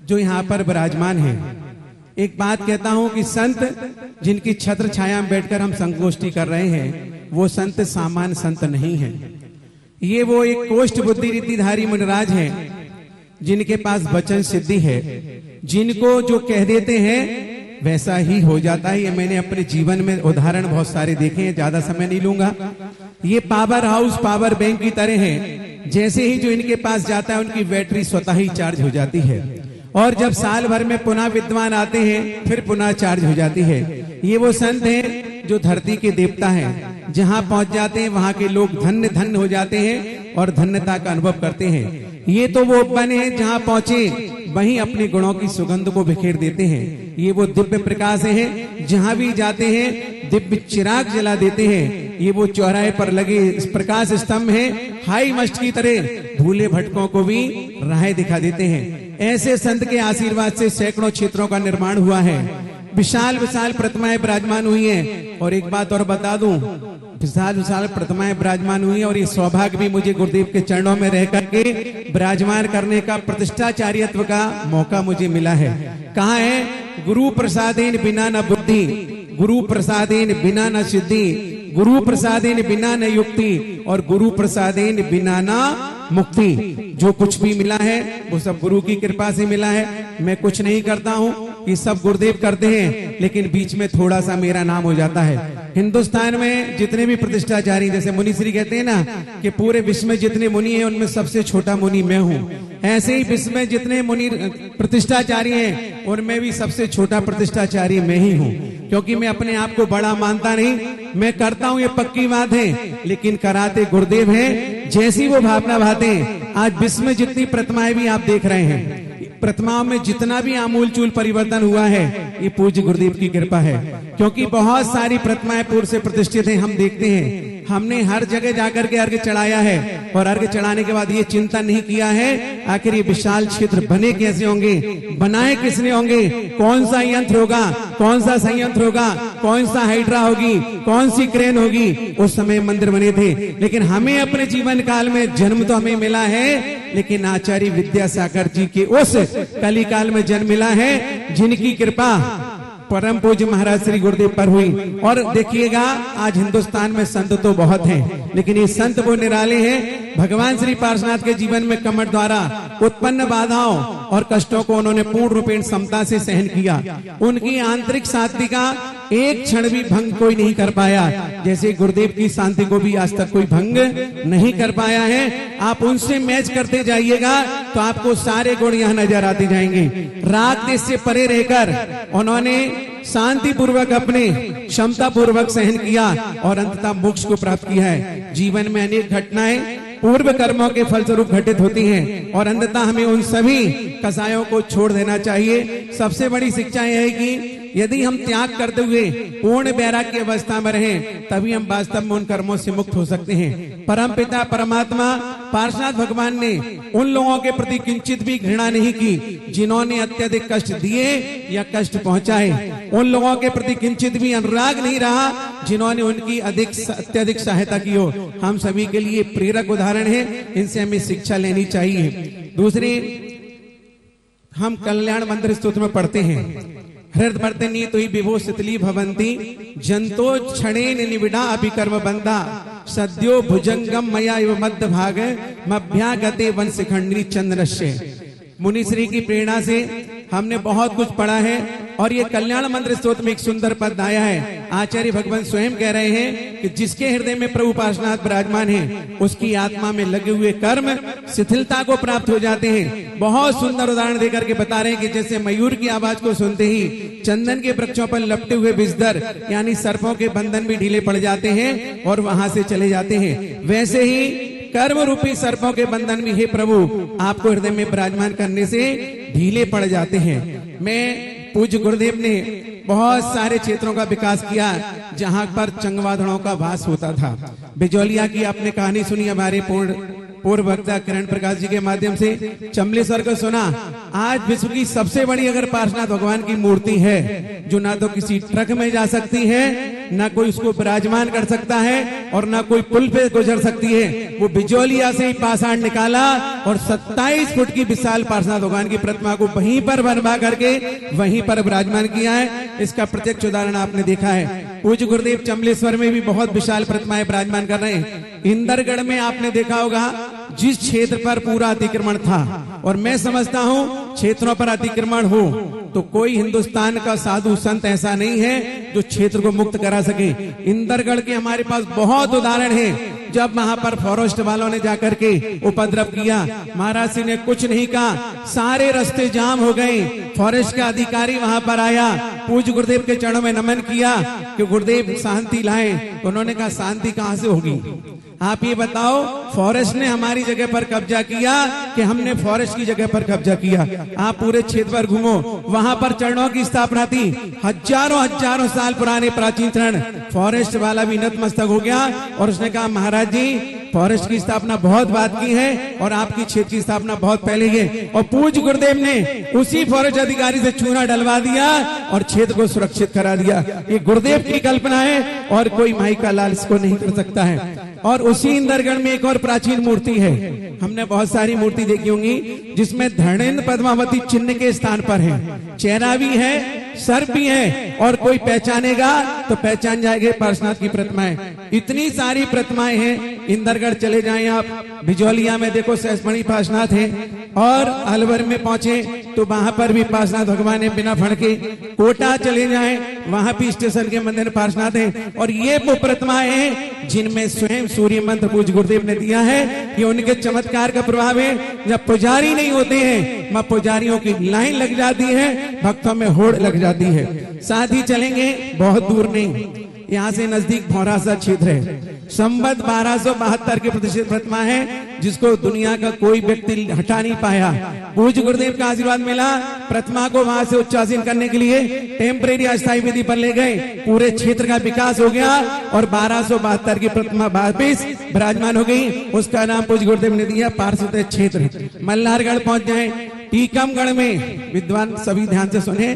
जो यहाँ पर विराजमान है, एक बात कहता हूं कि संत जिनकी छत्र छाया में बैठकर हम संगोष्ठी कर रहे हैं, वो संत सामान्य संत नहीं है। ये वो एक कोष्ठ बुद्धि रिद्धिधारी मुनिराज हैं जिनके पास वचन सिद्धि है, जिनको जो कह देते हैं वैसा ही हो जाता है। ये मैंने अपने जीवन में उदाहरण बहुत सारे देखे हैं, ज्यादा समय नहीं लूंगा। ये पावर हाउस पावर बैंक की तरह है, जैसे ही जो इनके पास जाता है उनकी बैटरी स्वतः ही चार्ज हो जाती है, और जब साल भर में पुनः विद्वान आते हैं फिर पुनः चार्ज हो जाती है। ये वो संत हैं जो धरती के देवता हैं, जहां पहुंच जाते हैं वहां के लोग धन्य धन्य हो जाते हैं और धन्यता का अनुभव करते हैं। ये तो वो बने हैं जहां पहुंचे वहीं अपने गुणों की सुगंध को बिखेर देते हैं। ये वो दिव्य प्रकाश है, जहां भी जाते हैं दिव्य चिराग जला देते हैं। ये वो चौराहे पर लगे प्रकाश स्तंभ है, हाई मस्ट की तरह भूले भटकों को भी राह दिखा देते हैं। ऐसे संत के आशीर्वाद से सैकड़ों क्षेत्रों का निर्माण हुआ है, विशाल विशाल प्रतिमाएं विराजमान हुई हैं। और एक बात और बता दूं, विशाल विशाल प्रतिमाएं विराजमान हुई हैं, और ये सौभाग्य भी मुझे गुरुदेव के चरणों में रह करके विराजमान करने का, प्रतिष्ठाचार्यत्व का मौका मुझे मिला है। कहाँ है? गुरु प्रसादेन बिना न बुद्धि, गुरु प्रसादेन बिना न सिद्धि, गुरु प्रसादेन बिना न युक्ति, और गुरु प्रसादेन बिना न मुक्ति। जो कुछ भी मिला है वो सब गुरु की कृपा से मिला है। मैं कुछ नहीं करता हूँ, ये सब गुरुदेव करते हैं, लेकिन बीच में थोड़ा सा मेरा नाम हो जाता है। हिंदुस्तान में जितने भी प्रतिष्ठाचारी, जैसे मुनिश्री कहते हैं ना कि पूरे विश्व में जितने मुनि हैं उनमें सबसे छोटा मुनि मैं हूँ, ऐसे ही विश्व में जितने मुनि प्रतिष्ठाचारी हैं उनमें भी सबसे छोटा प्रतिष्ठाचारी मैं ही हूँ। क्योंकि मैं अपने आप को बड़ा मानता नहीं, मैं करता हूँ ये पक्की बात है, लेकिन कराते गुरुदेव हैं। जैसी वो भावना भाते हैं, आज विश्व में जितनी प्रतिमाएं भी आप देख रहे हैं, प्रतिमाओं में जितना भी आमूल चूल परिवर्तन हुआ है, ये पूज्य गुरुदेव की कृपा है। क्योंकि बहुत सारी प्रतिमाएं पूर्व से प्रतिष्ठित हैं, हम देखते हैं। हमने हर जगह जाकर के अर्घ्य चढ़ाया है, और अर्घ्य चढ़ाने के बाद ये चिंता नहीं किया है आखिर ये विशाल क्षेत्र बने कैसे होंगे, बनाए किसने होंगे, कौन सा यंत्र होगा, कौन सा संयंत्र होगा, कौन सा हाइड्रा होगी, कौन सी क्रेन होगी। उस समय मंदिर बने थे, लेकिन हमें अपने जीवन काल में जन्म तो हमें मिला है, लेकिन आचार्य विद्यासागर जी के उस कली काल में जन्म मिला है जिनकी कृपा परम पूज्य महाराज श्री गुरुदेव पर हुई। और देखिएगा आज हिंदुस्तान में संत तो बहुत हैं, लेकिन ये संत वो निराले हैं। भगवान श्री पार्श्वनाथ के जीवन में कमठ द्वारा उत्पन्न बाधाओं और कष्टों को उन्होंने पूर्ण रूपेण समता से सहन किया। उनकी आंतरिक शांति का एक क्षण भी भंग कोई नहीं कर पाया, जैसे गुरुदेव की शांति को भी आज तक कोई भंग नहीं कर पाया है। आप उनसे मैच करते जाइएगा तो आपको सारे गुण यहाँ नजर आते जाएंगे। राग देश से परे रहकर उन्होंने शांति पूर्वक अपने क्षमता पूर्वक सहन किया और अंततः मोक्ष को प्राप्त किया है। जीवन में अनेक घटनाएं पूर्व कर्मों के फलस्वरूप घटित होती हैं, और अंततः हमें उन सभी कसायों को छोड़ देना चाहिए। सबसे बड़ी शिक्षा यह है कि यदि हम त्याग करते हुए पूर्ण वैराग्य की अवस्था में रहें, तभी हम वास्तव में उन कर्मों से मुक्त हो सकते हैं। परमपिता परमात्मा पार्षनाथ भगवान ने उन लोगों के प्रति किंचित भी घृणा नहीं की जिन्होंने अत्यधिक कष्ट दिए या कष्ट पहुंचाए। उन लोगों के प्रति किंचित भी अनुराग नहीं रहा जिन्होंने उनकी अत्यधिक सहायता की हो। हम सभी के लिए प्रेरक उदाहरण है, इनसे हमें शिक्षा लेनी चाहिए। दूसरी, हम कल्याण मंत्र स्तोत्र में पढ़ते हैं, हृदय वर्तनी तो ही विभो शीतली भवंती जंतो क्षणेन निविड़ा अभिकर्म बंदा सद्यो भुजंगम मया एव मध्य भाग मभ्यागते वंशखंडी चंद्रस्य। मुनि श्री की प्रेरणा से हमने बहुत कुछ पढ़ा है और ये कल्याण मंत्र स्तोत्र में एक सुंदर पद आया है। आचार्य भगवान स्वयं कह रहे हैं कि जिसके हृदय में प्रभु पार्श्वनाथ विराजमान है उसकी आत्मा में लगे हुए कर्म शिथिलता को प्राप्त हो जाते हैं। बहुत सुंदर उदाहरण देकर के बता रहे हैं कि जैसे मयूर की आवाज को सुनते ही चंदन के वृक्षों पर लपटे हुए विषधर यानी सर्पों के बंधन भी ढीले पड़ जाते हैं और वहां से चले जाते हैं, वैसे ही कर्म रूपी सर्पों के बंधन भी हे प्रभु आपको हृदय में विराजमान करने से ढीले पड़ जाते हैं। मैं पूज्य गुरुदेव ने बहुत सारे क्षेत्रों का विकास किया जहां पर चंगवादड़ों का वास होता था। बिजौलिया की आपने कहानी सुनी, हमारे पूर्व वक्ता किरण प्रकाश जी के माध्यम से चमलेश्वर को सुना। आज विश्व की सबसे बड़ी अगर पार्श्वनाथ भगवान की मूर्ति है जो ना तो किसी ट्रक में जा सकती है, ना कोई उसको विराजमान कर सकता है और ना कोई पुल पे गुजर सकती है, वो बिजौलिया से ही पाषाण निकाला और 27 फुट की विशाल पार्श्वनाथ भगवान की प्रतिमा को वहीं पर बनवा करके वहीं पर विराजमान किया है। इसका प्रत्यक्ष उदाहरण आपने देखा है। पूज्य गुरुदेव चमलेश्वर में भी बहुत विशाल प्रतिमाएं विराजमान कर रहे हैं। इंदरगढ़ में आपने देखा होगा जिस क्षेत्र पर पूरा अतिक्रमण था, और मैं समझता हूं क्षेत्रों पर अतिक्रमण हो तो कोई हिंदुस्तान का साधु संत ऐसा नहीं है जो क्षेत्र को मुक्त करा सके। इंदरगढ़ के हमारे पास बहुत उदाहरण है। जब वहां पर फॉरेस्ट वालों ने जाकर के उपद्रव किया, महाराज सिंह ने कुछ नहीं कहा, सारे रास्ते जाम हो गए। फॉरेस्ट का अधिकारी वहां पर आया, पूज्य गुरुदेव के चरणों में नमन किया कि गुरुदेव शांति लाएं। उन्होंने कहा शांति कहां से होगी, आप ये बताओ, फॉरेस्ट ने हमारी जगह पर कब्जा किया कि हमने फॉरेस्ट की जगह पर कब्जा किया? आप पूरे क्षेत्र पर घूमो, वहां पर चरणों की स्थापना थी, हजारों साल पुराने प्राचीन चरण। फॉरेस्ट वाला भी नतमस्तक हो गया और उसने कहा महाराज जी फॉरेस्ट की स्थापना बहुत बात की है और आपकी क्षेत्र की स्थापना बहुत पहले है। और पूज्य गुरुदेव ने उसी फॉरेस्ट अधिकारी से चूना डलवा दिया और क्षेत्र को सुरक्षित करा दिया। ये गुरुदेव की कल्पना है और कोई माई का लाल इसको नहीं कर सकता है। और उसी इंदरगढ़ में एक और प्राचीन मूर्ति है, हमने बहुत सारी मूर्ति देखी होंगी जिसमें धर्मेंद्र पद्मावती चिन्ह के स्थान पर है, चेहरा भी है, सर भी है, और कोई पहचानेगा तो पहचान जाएंगे पार्श्वनाथ की प्रतिमाएं। इतनी सारी प्रतिमाएं हैं। इंदरगढ़ चले जाएं आप, बिजौलिया में देखो सहस्मणि पार्श्वनाथ है, और अलवर में पहुंचे तो वहां पर भी पार्श्वनाथ भगवान है बिना फण के। कोटा चले जाएं, वहां भी स्टेशन के मंदिर पार्श्वनाथ है। और ये वो प्रतिमाएं हैं जिनमें स्वयं सूर्य मंत्र पूज्य गुरुदेव ने दिया है। ये उनके चमत्कार का प्रभाव है। जब पुजारी नहीं होते हैं, वहां पुजारियों की लाइन लग जाती है, भक्तों में होड़ लग जाती है। साथ ही चलेंगे, बहुत दूर नहीं, यहाँ से नजदीक भौरासा क्षेत्र है। संवत 1272 की प्रतिष्ठित प्रतिमा है जिसको दुनिया का कोई व्यक्ति हटा नहीं पाया। पूज्य गुरुदेव का आशीर्वाद मिला, प्रतिमा को वहां से उच्चासीन करने के लिए टेम्परेरी अस्थायी विधि पर ले गए। पूरे क्षेत्र का विकास हो गया और 1272 की प्रतिमा वापिस विराजमान हो गई। उसका नाम पूज्य गुरुदेव ने दिया पार्श्वनाथ क्षेत्र। मल्हारगढ़ पहुंच जाए, टीकमगढ़ में विद्वान सभी ध्यान से सुने,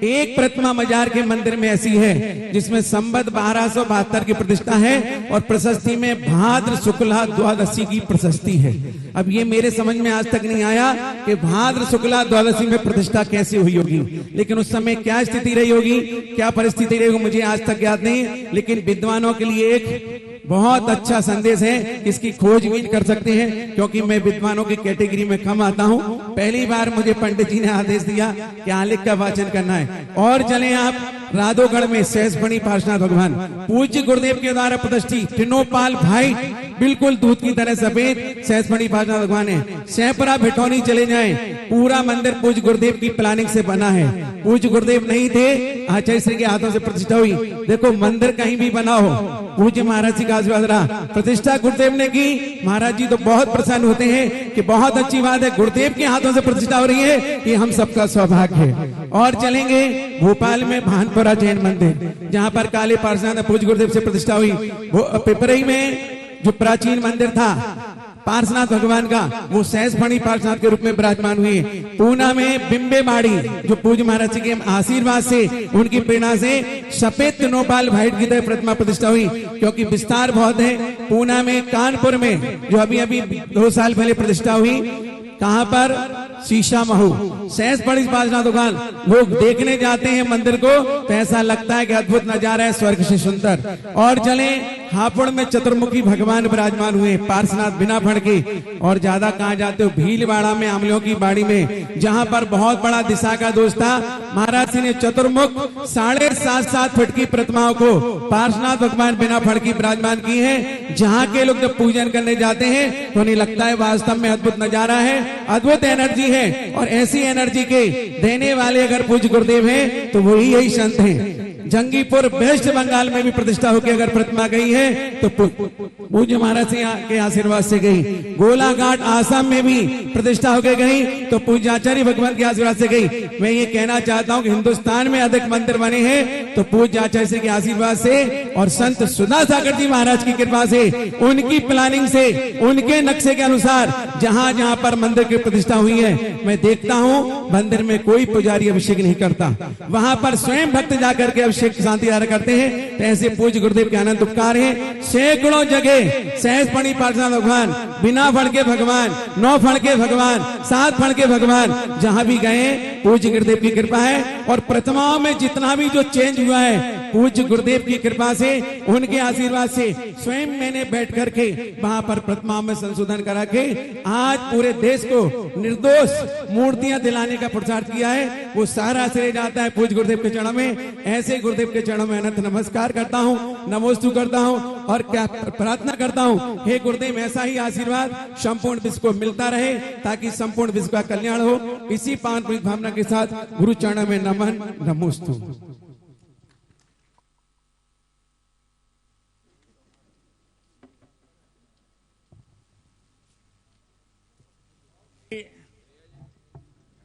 एक प्रतिमा मजार के मंदिर में ऐसी है जिसमें संवत 1272 की प्रतिष्ठा है और प्रशस्ति में भाद्र शुक्ला द्वादशी की प्रशस्ति है। अब ये मेरे समझ में आज तक नहीं आया कि भाद्र शुक्ला द्वादशी में प्रतिष्ठा कैसे हुई होगी, लेकिन उस समय क्या स्थिति रही होगी, क्या परिस्थिति रही होगी, मुझे आज तक याद नहीं। लेकिन विद्वानों के लिए एक बहुत अच्छा संदेश है, इसकी खोजबीन कर सकते हैं, क्योंकि मैं विद्वानों की कैटेगरी में कम आता हूं। पहली बार मुझे पंडित जी ने आदेश दिया कि आलेख का वाचन करना है। और चले आप राधोगढ़ में सहस्पणी पार्श्वनाथ भगवान पूज्य गुरुदेव के द्वारा प्रतिष्ठित टिनोपाल भाई, बिल्कुल दूध की तरह सफेद सहस्पणी पार्श्वनाथ भगवान है। शहपुरा भिटौनी चले जाएं, पूरा मंदिर पूज्य गुरुदेव की प्लानिंग से बना है। पूज्य गुरुदेव नहीं थे, आचार्य श्री के हाथों से प्रतिष्ठा हुई। देखो मंदिर कहीं भी बना हो, पूज्य महाराज जी का आशीर्वाद रहा, प्रतिष्ठा गुरुदेव ने की। महाराज जी तो बहुत प्रसन्न होते हैं कि बहुत अच्छी बात है, गुरुदेव के हाथों से प्रतिष्ठा हो रही है, ये हम सबका सौभाग्य है। और चलेंगे भोपाल में भानपुरा जैन मंदिर, जहां पर काले पार्श्वनाथ पूज्य गुरुदेव से प्रतिष्ठा हुई। पिपरई में जो प्राचीन मंदिर था पार्श्वनाथ भगवान का, वो सहस्पणी पार्श्वनाथ के रूप में विराजमान हुए। पूना में बिंबेबाड़ी, जो पूज्य महाराज जी के आशीर्वाद से, उनकी प्रेरणा से सफेद टिनोपाल भाई की तरह प्रतिमा प्रतिष्ठा हुई, क्योंकि विस्तार बहुत है। पूना में, कानपुर में जो अभी अभी 2 साल पहले प्रतिष्ठा हुई, कहां पर, शीशा महू सहस्पणी पार्श्वनाथ भगवान। लोग देखने जाते हैं मंदिर को तो ऐसा लगता है कि अद्भुत नजारा है, स्वर्ग से सुंदर। और चले हापुड़ में चतुर्मुखी भगवान विराजमान हुए, पार्श्वनाथ बिना फण के। और ज्यादा कहां जाते हो, भीलवाड़ा में आमलियों की बाड़ी में, जहां पर बहुत बड़ा दिशा का दोष था, महाराज जी ने चतुर्मुख 7.5 फीट की प्रतिमाओं को पार्श्वनाथ भगवान बिना फण की विराजमान की है। जहां के लोग जब पूजन करने जाते हैं तो उन्हें लगता है वास्तव में अद्भुत नजारा है, अद्भुत एनर्जी है। और ऐसी एनर्जी के देने वाले अगर पूज्य गुरुदेव हैं तो वही यही संत हैं। जंगीपुर वेस्ट बंगाल में भी प्रतिष्ठा होकर अगर प्रतिमा गई है तो पूज्य महाराज के आशीर्वाद से गई। गोलाघाट आसाम में भी प्रतिष्ठा होकर गई तो पूज्य आचार्य भगवान के आशीर्वाद से गई। मैं ये कहना चाहता हूँ कि हिंदुस्तान में अधिक मंदिर बने हैं तो पूज्य आचार्य के आशीर्वाद से और संत सुधा सागर जी महाराज की कृपा से, उनकी प्लानिंग से, उनके नक्शे के अनुसार जहां जहां पर मंदिर की प्रतिष्ठा हुई है, मैं देखता हूं मंदिर में कोई पुजारी अभिषेक नहीं करता, वहां पर स्वयं भक्त जाकर के अभिषेक शांति आरा करते हैं। तो ऐसे पूज्य गुरुदेव के अनंत उपकार है। सैकड़ों जगह सहस्पणी पार्श्वनाथ भगवान, बिना फण के भगवान, 9 फण के भगवान, 7 फण के भगवान, जहां भी गए पूज्य गुरुदेव की कृपा है। और प्रतिमाओं में जितना भी जो चेंज हुआ है पूज्य गुरुदेव की कृपा से, उनके आशीर्वाद से, स्वयं मैंने बैठ करके वहां पर प्रतिमाओं में संशोधन करा के आज पूरे देश को निर्दोष मूर्तियां दिलाने का प्रचार किया है। वो सारा श्रेय जाता है पूज्य गुरुदेव के चरणों में। ऐसे गुरुदेव के चरणों में अनंत नमस्कार करता हूं, नमोस्तु करता हूं और क्या प्रार्थना करता हूं, हे गुरुदेव ऐसा ही आशीर्वाद संपूर्ण विश्व को मिलता रहे ताकि संपूर्ण विश्व का कल्याण हो। इसी पावन भावना के साथ गुरु चरणों में नमन, नमोस्तु।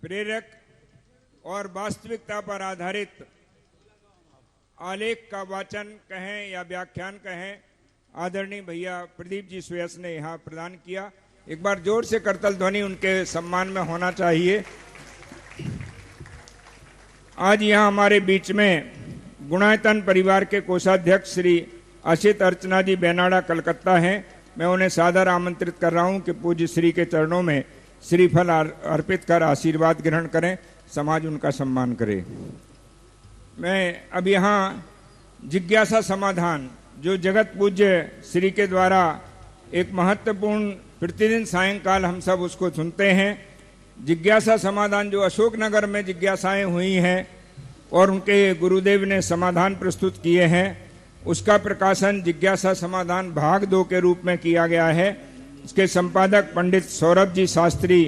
प्रेरक और वास्तविकता पर आधारित आलेख का वाचन कहें या व्याख्यान कहें, आदरणीय भैया प्रदीप जी सुयस ने यहाँ प्रदान किया। एक बार जोर से करतल ध्वनि उनके सम्मान में होना चाहिए। आज यहाँ हमारे बीच में गुणायतन परिवार के कोषाध्यक्ष श्री असित अर्चना जी बेनाड़ा कलकत्ता हैं। मैं उन्हें सादर आमंत्रित कर रहा हूँ कि पूज्य श्री के चरणों में श्रीफल अर्पित कर आशीर्वाद ग्रहण करें, समाज उनका सम्मान करे। मैं अब यहाँ जिज्ञासा समाधान, जो जगत पूज्य श्री के द्वारा एक महत्वपूर्ण, प्रतिदिन सायंकाल हम सब उसको सुनते हैं, जिज्ञासा समाधान जो अशोकनगर में जिज्ञासाएं हुई हैं और उनके गुरुदेव ने समाधान प्रस्तुत किए हैं, उसका प्रकाशन जिज्ञासा समाधान भाग 2 के रूप में किया गया है। इसके संपादक पंडित सौरभ जी शास्त्री,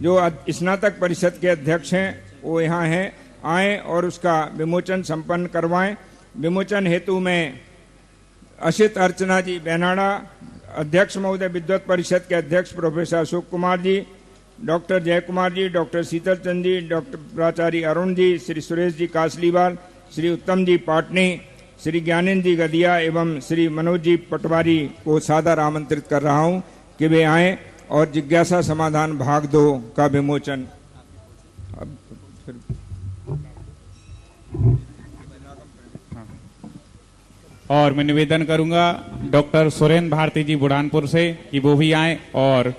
जो स्नातक परिषद के अध्यक्ष हैं, वो यहाँ हैं, आए और उसका विमोचन संपन्न करवाएं। विमोचन हेतु में असित अर्चना जी बेनाड़ा, अध्यक्ष महोदय विद्वत परिषद के अध्यक्ष प्रोफेसर अशोक कुमार जी, डॉक्टर जय कुमार जी, डॉक्टर शीतल चंद जी, डॉक्टर प्राचार्य अरुण जी, श्री सुरेश जी कासलीवाल, श्री उत्तम जी पाटनी, श्री ज्ञानेंद्र जी गदिया एवं श्री मनोज जी पटवारी को सादर आमंत्रित कर रहा हूं कि वे आए और जिज्ञासा समाधान भाग 2 का विमोचन। और मैं निवेदन करूंगा डॉक्टर सुरेंद्र भारती जी बुढ़ानपुर से कि वो भी आए और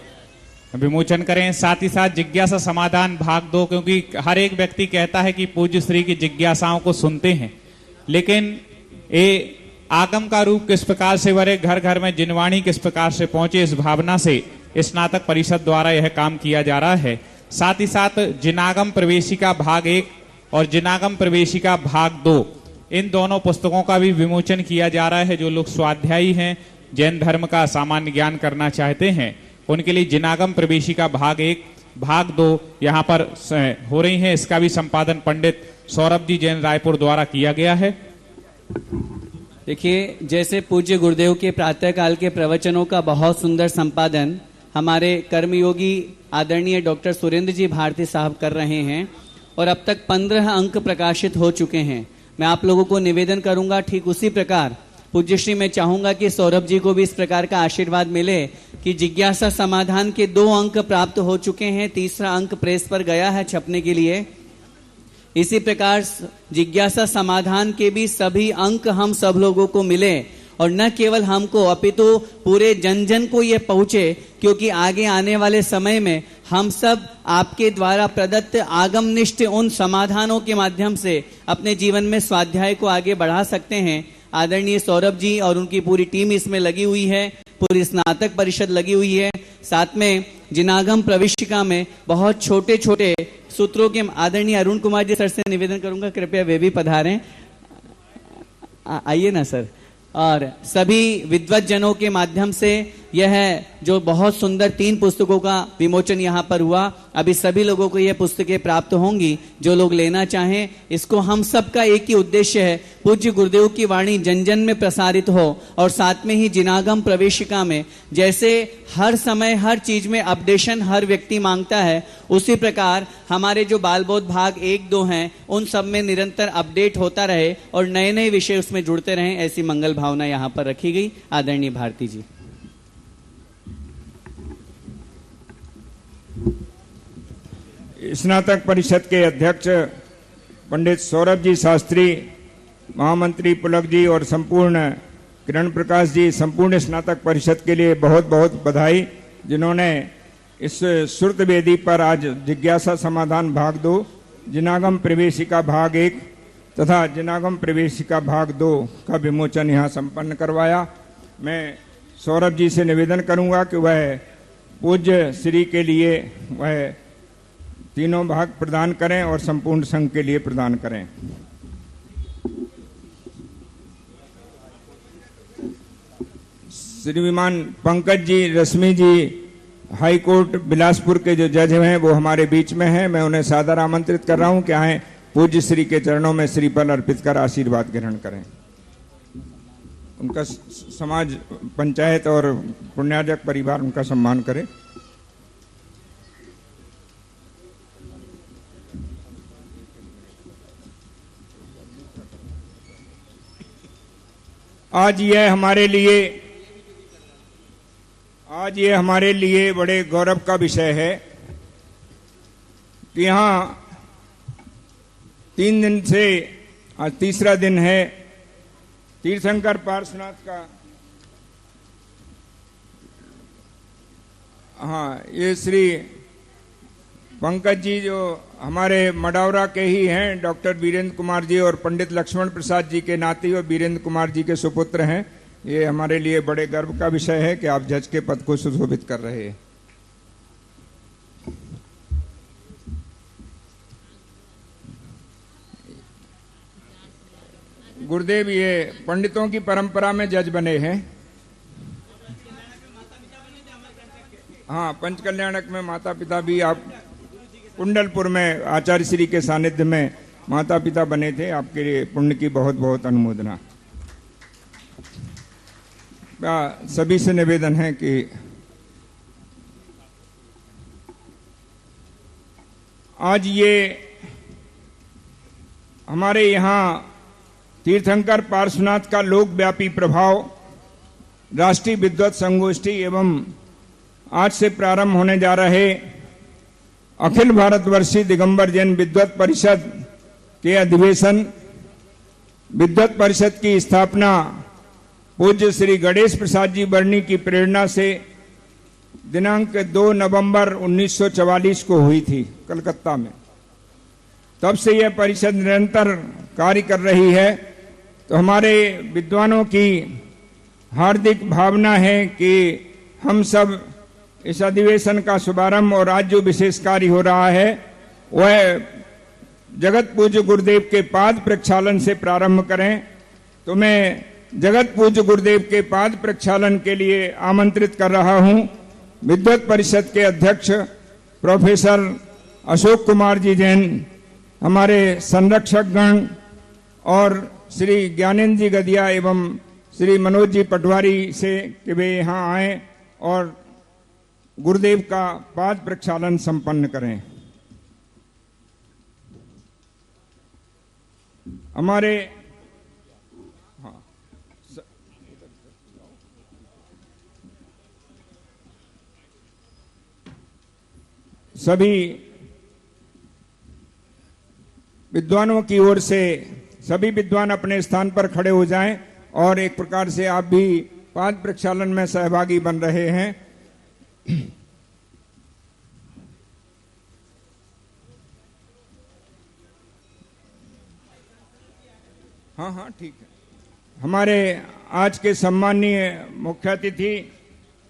विमोचन करें। साथ ही साथ जिज्ञासा समाधान भाग 2, क्योंकि हर एक व्यक्ति कहता है कि पूज्य श्री की जिज्ञासाओं को सुनते हैं, लेकिन ये आगम का रूप किस प्रकार से भरे, घर घर में जिनवाणी किस प्रकार से पहुंचे, इस भावना से स्नातक परिषद द्वारा यह काम किया जा रहा है। साथ ही साथ जिनागम प्रवेशिका भाग 1 और जिनागम प्रवेशिका भाग 2 इन दोनों पुस्तकों का भी विमोचन किया जा रहा है। जो लोग स्वाध्यायी हैं, जैन धर्म का सामान्य ज्ञान करना चाहते हैं, उनके लिए जिनागम प्रवेशिका भाग 1 भाग 2 यहाँ पर हो रही हैं। इसका भी संपादन पंडित सौरभ जी जैन रायपुर द्वारा किया गया है। देखिए, जैसे पूज्य गुरुदेव के प्रातःकाल के प्रवचनों का बहुत सुंदर संपादन हमारे कर्मयोगी आदरणीय डॉक्टर सुरेंद्र जी भारती साहब कर रहे हैं और अब तक 15 अंक प्रकाशित हो चुके हैं। मैं आप लोगों को निवेदन करूंगा, ठीक उसी प्रकार पूज्य श्री मैं चाहूंगा कि सौरभ जी को भी इस प्रकार का आशीर्वाद मिले कि जिज्ञासा समाधान के 2 अंक प्राप्त हो चुके हैं, तीसरा अंक प्रेस पर गया है छपने के लिए। इसी प्रकार जिज्ञासा समाधान के भी सभी अंक हम सब लोगों को मिले और न केवल हमको अपितु पूरे जन जन को ये पहुंचे, क्योंकि आगे आने वाले समय में हम सब आपके द्वारा प्रदत्त आगमनिष्ठ उन समाधानों के माध्यम से अपने जीवन में स्वाध्याय को आगे बढ़ा सकते हैं। आदरणीय सौरभ जी और उनकी पूरी टीम इसमें लगी हुई है, पूरी स्नातक परिषद लगी हुई है। साथ में जिनागम प्रविष्टिका में बहुत छोटे छोटे सूत्रों के आदरणीय अरुण कुमार जी सर से निवेदन करूंगा, कृपया वे भी पधारें। आइए ना सर। और सभी विद्वत जनों के माध्यम से यह जो बहुत सुंदर 3 पुस्तकों का विमोचन यहाँ पर हुआ, अभी सभी लोगों को यह पुस्तकें प्राप्त होंगी जो लोग लेना चाहें। इसको हम सबका एक ही उद्देश्य है, पूज्य गुरुदेव की वाणी जन जन में प्रसारित हो और साथ में ही जिनागम प्रवेशिका में जैसे हर समय हर चीज में अपडेशन हर व्यक्ति मांगता है, उसी प्रकार हमारे जो बालबोध भाग 1-2 हैं उन सब में निरंतर अपडेट होता रहे और नए नए विषय उसमें जुड़ते रहें, ऐसी मंगल भावना यहाँ पर रखी गई। आदरणीय भारती जी। स्नातक परिषद के अध्यक्ष पंडित सौरभ जी शास्त्री, महामंत्री पुलक जी और संपूर्ण किरण प्रकाश जी, संपूर्ण स्नातक परिषद के लिए बहुत बहुत बधाई, जिन्होंने इस श्रुत वेदी पर आज जिज्ञासा समाधान भाग 2, जिनागम प्रवेशिका भाग 1 तथा जिनागम प्रवेशिका भाग 2 का विमोचन यहाँ संपन्न करवाया। मैं सौरभ जी से निवेदन करूंगा कि वह पूज्य श्री के लिए वह तीनों भाग प्रदान करें और संपूर्ण संघ के लिए प्रदान करें। श्रीमान पंकज जी, रश्मि जी, हाई कोर्ट बिलासपुर के जो जज हैं वो हमारे बीच में हैं। मैं उन्हें सादर आमंत्रित कर रहा हूं कि आए पूज्य श्री के चरणों में श्रीफल अर्पित कर आशीर्वाद ग्रहण करें। उनका समाज, पंचायत और पुण्यार्जक परिवार उनका सम्मान करे। आज ये हमारे लिए बड़े गौरव का विषय है कि यहाँ 3 दिन से आज तीसरा दिन है तीर्थंकर पार्श्वनाथ का। हाँ, ये श्री पंकज जी जो हमारे मडावरा के ही हैं, डॉक्टर वीरेंद्र कुमार जी और पंडित लक्ष्मण प्रसाद जी के नाती और वीरेंद्र कुमार जी के सुपुत्र हैं। ये हमारे लिए बड़े गर्व का विषय है कि आप जज के पद को सुशोभित कर रहे हैं। गुरुदेव ये पंडितों की परंपरा में जज बने हैं। हाँ, पंचकल्याणक में माता पिता भी, आप कुंडलपुर में आचार्य श्री के सानिध्य में माता पिता बने थे। आपके लिए पुण्य की बहुत बहुत अनुमोदना। सभी से निवेदन है कि आज ये हमारे यहाँ तीर्थंकर पार्श्वनाथ का लोकव्यापी प्रभाव राष्ट्रीय विद्वत संगोष्ठी एवं आज से प्रारंभ होने जा रहे अखिल भारतवर्षीय दिगंबर जैन विद्वत परिषद के अधिवेशन, विद्वत परिषद की स्थापना पूज्य श्री गणेश प्रसाद जी बरनी की प्रेरणा से दिनांक 2 नवंबर 1944 को हुई थी कलकत्ता में। तब से यह परिषद निरंतर कार्य कर रही है। तो हमारे विद्वानों की हार्दिक भावना है कि हम सब इस अधिवेशन का शुभारंभ और आज जो विशेष कार्य हो रहा है वह जगत पूज्य गुरुदेव के पाद प्रक्षालन से प्रारंभ करें, तो मैं जगत पूज्य गुरुदेव के पाद प्रक्षालन के लिए आमंत्रित कर रहा हूं विद्वत परिषद के अध्यक्ष प्रोफेसर अशोक कुमार जी जैन, हमारे संरक्षक गण और श्री ज्ञानेंद्र जी गदिया एवं श्री मनोज जी पटवारी से कि वे यहाँ आए और गुरुदेव का पाद प्रक्षालन संपन्न करें। हमारे सभी विद्वानों की ओर से सभी विद्वान अपने स्थान पर खड़े हो जाएं और एक प्रकार से आप भी पाद प्रक्षालन में सहभागी बन रहे हैं। हाँ ठीक है। हमारे आज के सम्माननीय मुख्य अतिथि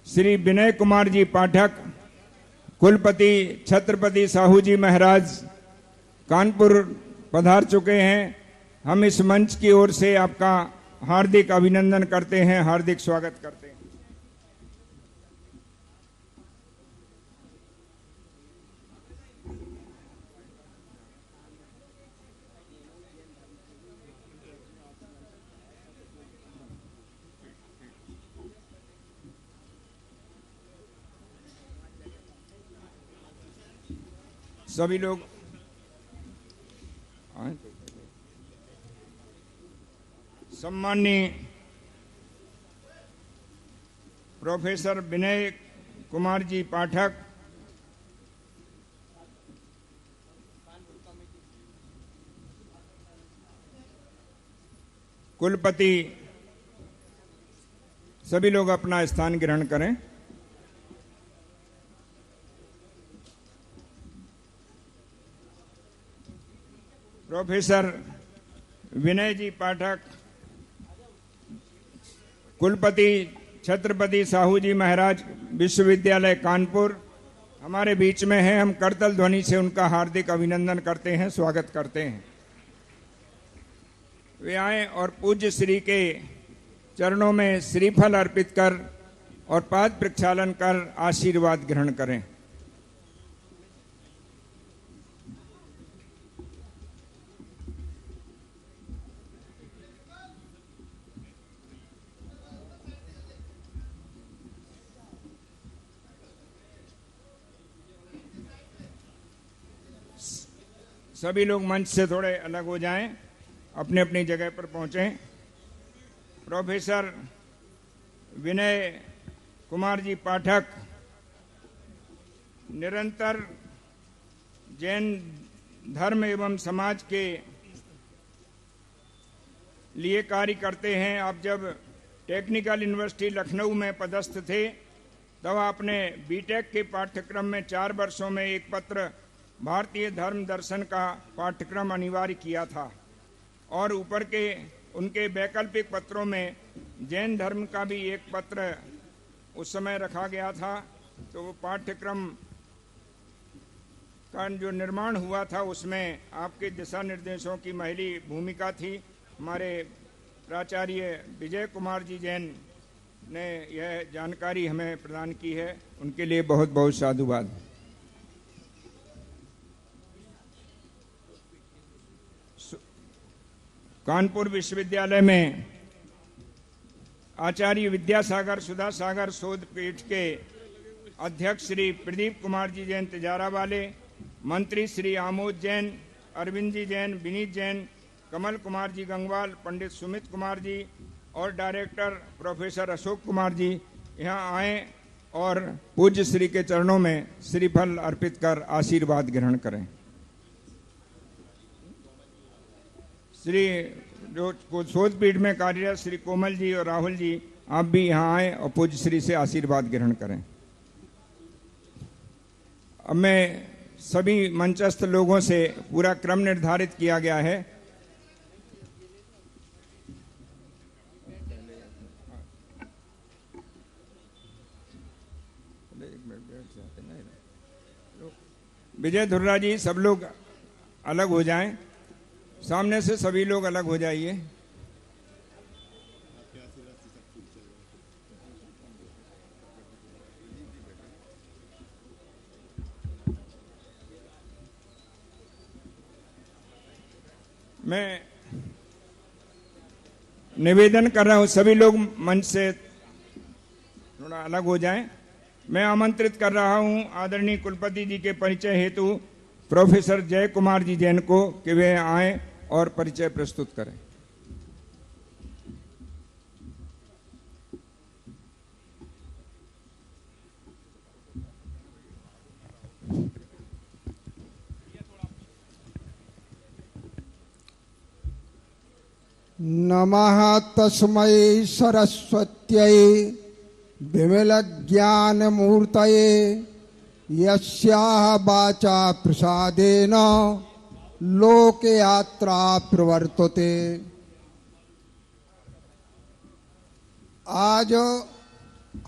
श्री विनय कुमार जी पाठक, कुलपति छत्रपति साहू जी महाराज कानपुर पधार चुके हैं। हम इस मंच की ओर से आपका हार्दिक अभिनंदन करते हैं, हार्दिक स्वागत करते हैं। सभी लोग सम्माननीय प्रोफेसर विनय कुमार जी पाठक, कुलपति, सभी लोग अपना स्थान ग्रहण करें। प्रोफेसर विनय जी पाठक, कुलपति छत्रपति साहू जी महाराज विश्वविद्यालय कानपुर हमारे बीच में हैं। हम करतल ध्वनि से उनका हार्दिक अभिनंदन करते हैं, स्वागत करते हैं। वे आए और पूज्य श्री के चरणों में श्रीफल अर्पित कर और पाद प्रक्षालन कर आशीर्वाद ग्रहण करें। सभी लोग मंच से थोड़े अलग हो जाएं, अपने अपनी जगह पर पहुंचें। प्रोफेसर विनय कुमार जी पाठक निरंतर जैन धर्म एवं समाज के लिए कार्य करते हैं। आप जब टेक्निकल यूनिवर्सिटी लखनऊ में पदस्थ थे तब आपने बीटेक के पाठ्यक्रम में 4 वर्षों में एक पत्र भारतीय धर्म दर्शन का पाठ्यक्रम अनिवार्य किया था और ऊपर के उनके वैकल्पिक पत्रों में जैन धर्म का भी एक पत्र उस समय रखा गया था। तो वो पाठ्यक्रम का जो निर्माण हुआ था उसमें आपके दिशा निर्देशों की महली भूमिका थी। हमारे प्राचार्य विजय कुमार जी जैन ने यह जानकारी हमें प्रदान की है, उनके लिए बहुत बहुत साधुवाद। कानपुर विश्वविद्यालय में आचार्य विद्यासागर सुधा सागर शोध पीठ के अध्यक्ष श्री प्रदीप कुमार जी जैन तिजारा वाले, मंत्री श्री आमोद जैन, अरविंद जी जैन, विनीत जैन, कमल कुमार जी गंगवाल, पंडित सुमित कुमार जी और डायरेक्टर प्रोफेसर अशोक कुमार जी यहाँ आए और पूज्य श्री के चरणों में श्रीफल अर्पित कर आशीर्वाद ग्रहण करें। श्री जो शोध पीठ में कार्यरत श्री कोमल जी और राहुल जी, आप भी यहाँ आए और पूज्य श्री से आशीर्वाद ग्रहण करें। अब मैं सभी मंचस्थ लोगों से पूरा क्रम निर्धारित किया गया है। विजय धुर्रा जी, सब लोग अलग हो जाएं। सामने से सभी लोग अलग हो जाइए। मैं निवेदन कर रहा हूं सभी लोग मंच से थोड़ा अलग हो जाएं। मैं आमंत्रित कर रहा हूं आदरणीय कुलपति जी के परिचय हेतु प्रोफेसर जय कुमार जी जैन को कि वे आएं और परिचय प्रस्तुत करें। नमः तस्मै सरस्वत्यै विमलज्ञानमूर्तये यस्याः वाचा प्रसादेन लोकयात्रा प्रवर्तते। आज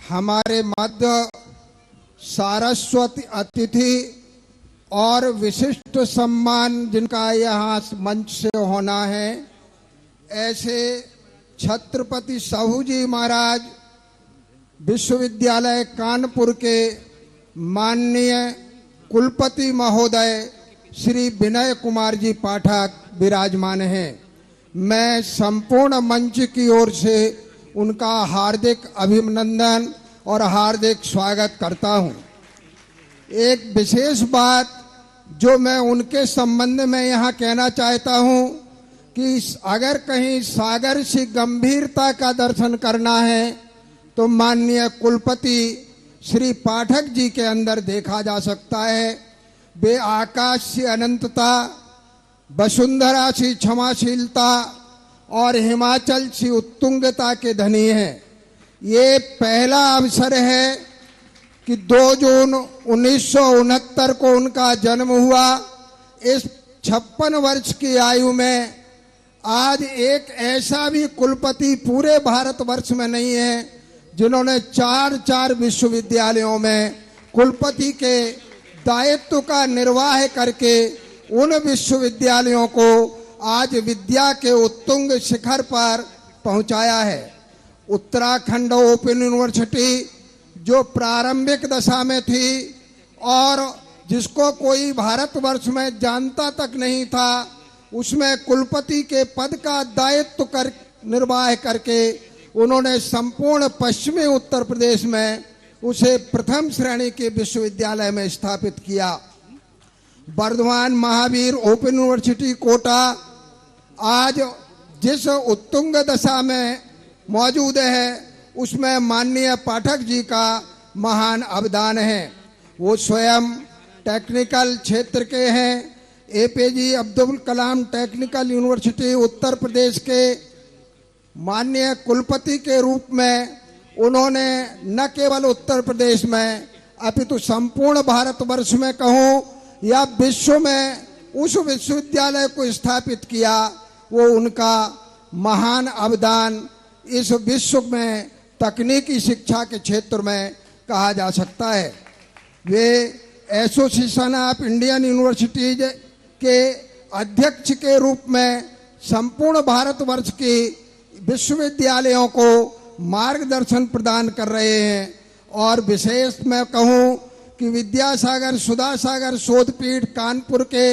हमारे मध्य सारस्वती अतिथि और विशिष्ट सम्मान जिनका यहाँ मंच से होना है, ऐसे छत्रपति साहू जी महाराज विश्वविद्यालय कानपुर के माननीय कुलपति महोदय श्री विनय कुमार जी पाठक विराजमान हैं। मैं संपूर्ण मंच की ओर से उनका हार्दिक अभिनंदन और हार्दिक स्वागत करता हूं। एक विशेष बात जो मैं उनके संबंध में यहाँ कहना चाहता हूं कि अगर कहीं सागर से गंभीरता का दर्शन करना है तो माननीय कुलपति श्री पाठक जी के अंदर देखा जा सकता है। वे आकाश से अनंतता, वसुंधरा से क्षमाशीलता और हिमाचल से उत्तुंगता के धनी हैं। ये पहला अवसर है कि 2 जून 1969 को उनका जन्म हुआ। इस 56 वर्ष की आयु में आज एक ऐसा भी कुलपति पूरे भारतवर्ष में नहीं है जिन्होंने 4 विश्वविद्यालयों में कुलपति के दायित्व का निर्वाह करके उन विश्वविद्यालयों को आज विद्या के उत्तुंग शिखर पर पहुंचाया है। उत्तराखंड ओपन यूनिवर्सिटी जो प्रारंभिक दशा में थी और जिसको कोई भारतवर्ष में जानता तक नहीं था, उसमें कुलपति के पद का दायित्व निर्वाह करके उन्होंने संपूर्ण पश्चिमी उत्तर प्रदेश में उसे प्रथम श्रेणी के विश्वविद्यालय में स्थापित किया। वर्धमान महावीर ओपन यूनिवर्सिटी कोटा आज जिस उत्तुंग दशा में मौजूद है, उसमें माननीय पाठक जी का महान अवदान है। वो स्वयं टेक्निकल क्षेत्र के हैं। APJ Abdul Kalam technical university Uttar Pradesh के माननीय कुलपति के रूप में उन्होंने न केवल उत्तर प्रदेश में अपितु संपूर्ण भारतवर्ष में कहूँ या विश्व में उस विश्वविद्यालय को स्थापित किया। वो उनका महान अवदान इस विश्व में तकनीकी शिक्षा के क्षेत्र में कहा जा सकता है। वे एसोसिएशन ऑफ इंडियन यूनिवर्सिटीज के अध्यक्ष के रूप में संपूर्ण भारतवर्ष की विश्वविद्यालयों को मार्गदर्शन प्रदान कर रहे हैं। और विशेष मैं कहूँ कि विद्यासागर सुधासागर शोधपीठ कानपुर के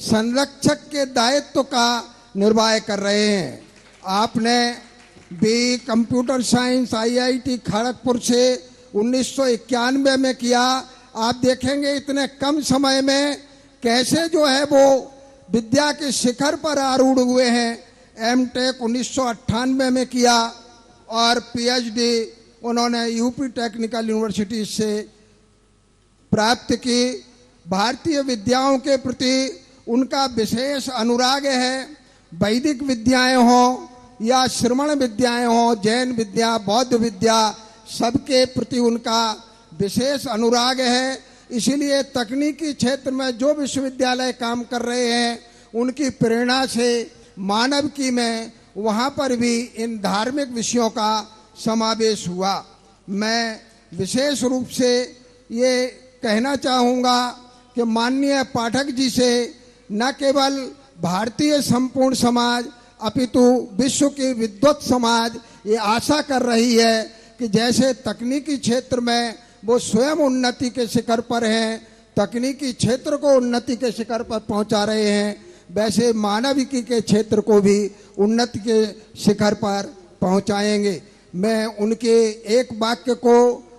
संरक्षक के दायित्व का निर्वाह कर रहे हैं। आपने B computer science IIT Kharagpur से 1991 में किया। आप देखेंगे इतने कम समय में कैसे जो है वो विद्या के शिखर पर आरूढ़ हुए हैं। M.Tech 1998 में किया और PhD उन्होंने यूपी टेक्निकल यूनिवर्सिटी से प्राप्त की। भारतीय विद्याओं के प्रति उनका विशेष अनुराग है। वैदिक विद्याएं हों या श्रमण विद्याएं हों, जैन विद्या, बौद्ध विद्या, सबके प्रति उनका विशेष अनुराग है। इसीलिए तकनीकी क्षेत्र में जो विश्वविद्यालय काम कर रहे हैं, उनकी प्रेरणा से मानविकी में वहाँ पर भी इन धार्मिक विषयों का समावेश हुआ। मैं विशेष रूप से ये कहना चाहूँगा कि माननीय पाठक जी से न केवल भारतीय संपूर्ण समाज अपितु विश्व की विद्वत समाज ये आशा कर रही है कि जैसे तकनीकी क्षेत्र में वो स्वयं उन्नति के शिखर पर हैं, तकनीकी क्षेत्र को उन्नति के शिखर पर पहुंचा रहे हैं, वैसे मानविकी के क्षेत्र को भी उन्नति के शिखर पर पहुंचाएंगे। मैं उनके एक वाक्य को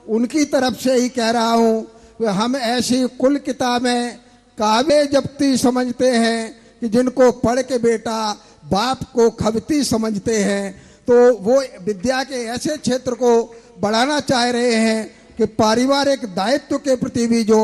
उनकी तरफ से ही कह रहा हूं कि हम ऐसी कुल किताबें काबे जब्ती समझते हैं कि जिनको पढ़ के बेटा बाप को खबती समझते हैं। तो वो विद्या के ऐसे क्षेत्र को बढ़ाना चाह रहे हैं कि पारिवारिक दायित्व के प्रति भी जो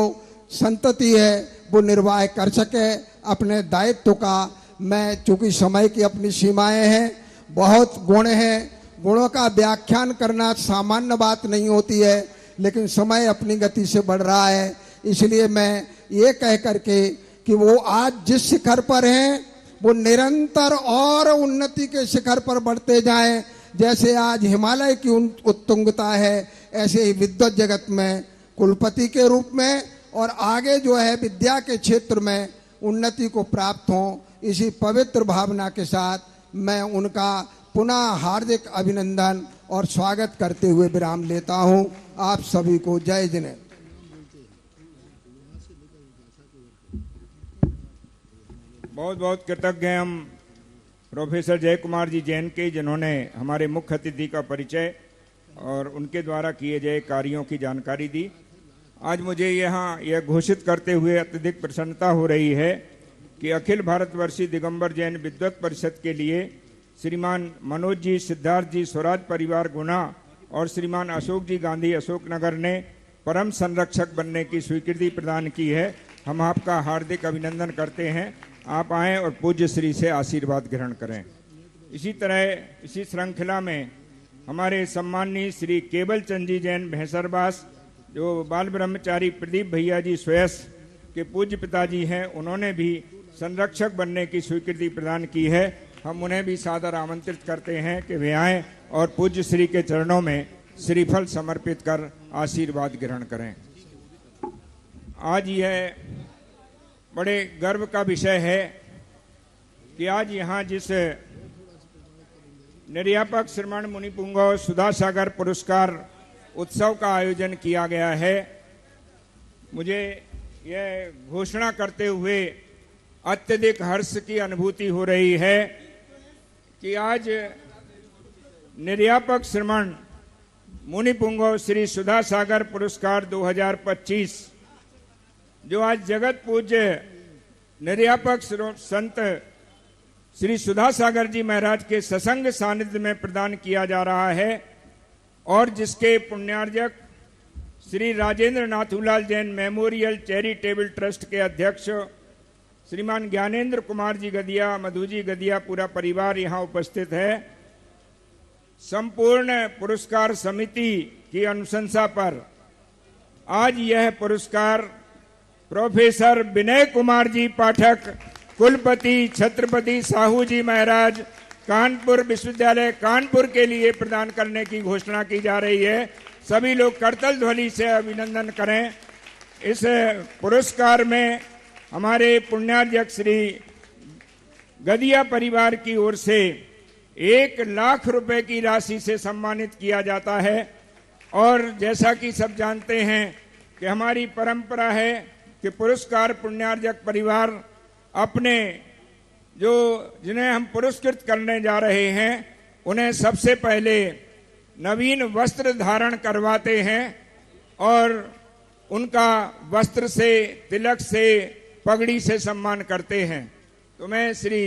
संतति है वो निर्वाह कर सके अपने दायित्व का। मैं चूंकि समय की अपनी सीमाएं हैं, बहुत गुण हैं, गुणों का व्याख्यान करना सामान्य बात नहीं होती है, लेकिन समय अपनी गति से बढ़ रहा है, इसलिए मैं ये कह करके कि वो आज जिस शिखर पर हैं वो निरंतर और उन्नति के शिखर पर बढ़ते जाएं। जैसे आज हिमालय की उत्तुंगता है, ऐसे ही विद्वत जगत में कुलपति के रूप में और आगे जो है विद्या के क्षेत्र में उन्नति को प्राप्त हो, इसी पवित्र भावना के साथ मैं उनका पुनः हार्दिक अभिनंदन और स्वागत करते हुए विराम लेता हूं। आप सभी को जय जिनेन्द्र। बहुत बहुत कृतज्ञ हम प्रोफेसर जय कुमार जी जैन के, जिन्होंने हमारे मुख्य अतिथि का परिचय और उनके द्वारा किए गए कार्यों की जानकारी दी। आज मुझे यहाँ यह घोषित करते हुए अत्यधिक प्रसन्नता हो रही है कि अखिल भारतवर्षीय दिगंबर जैन विद्वत परिषद के लिए श्रीमान मनोज जी, सिद्धार्थ जी, स्वराज परिवार गुना और श्रीमान अशोक जी गांधी अशोकनगर ने परम संरक्षक बनने की स्वीकृति प्रदान की है। हम आपका हार्दिक अभिनंदन करते हैं। आप आएं और पूज्य श्री से आशीर्वाद ग्रहण करें। इसी तरह इसी श्रृंखला में हमारे सम्माननीय श्री केवल चंद जी जैन भैंसरबास, जो बाल ब्रह्मचारी प्रदीप भैया जी स्वयस के पूज्य पिताजी हैं, उन्होंने भी संरक्षक बनने की स्वीकृति प्रदान की है। हम उन्हें भी सादर आमंत्रित करते हैं कि वे आएं और पूज्य श्री के चरणों में श्रीफल समर्पित कर आशीर्वाद ग्रहण करें। आज यह बड़े गर्व का विषय है कि आज यहाँ जिस निर्यापक श्रमण मुनि पुंगव सुधा सागर पुरस्कार उत्सव का आयोजन किया गया है, मुझे यह घोषणा करते हुए अत्यधिक हर्ष की अनुभूति हो रही है कि आज निर्यापक श्रमण मुनि पुंगव श्री सुधा सागर पुरस्कार 2025 जो आज जगत पूज्य निर्यापक संत श्री सुधा सागर जी महाराज के सत्संग सानिध्य में प्रदान किया जा रहा है और जिसके पुण्यार्जक Shri Rajendra Nathulal Jain memorial charitable trust के अध्यक्ष श्रीमान ज्ञानेंद्र कुमार जी गदिया, मधु जी गदिया, पूरा परिवार यहाँ उपस्थित है। संपूर्ण पुरस्कार समिति की अनुशंसा पर आज यह पुरस्कार प्रोफेसर विनय कुमार जी पाठक, कुलपति छत्रपति साहू जी महाराज, कानपुर विश्वविद्यालय कानपुर के लिए प्रदान करने की घोषणा की जा रही है। सभी लोग करतल ध्वनि से अभिनंदन करें। इस पुरस्कार में हमारे पुण्याध्यक्ष श्री गदिया परिवार की ओर से 1 लाख रुपए की राशि से सम्मानित किया जाता है। और जैसा कि सब जानते हैं कि हमारी परंपरा है कि पुरस्कार पुण्यार्जक परिवार अपने जो जिन्हें हम पुरस्कृत करने जा रहे हैं उन्हें सबसे पहले नवीन वस्त्र धारण करवाते हैं और उनका वस्त्र से, तिलक से, पगड़ी से सम्मान करते हैं। तो मैं श्री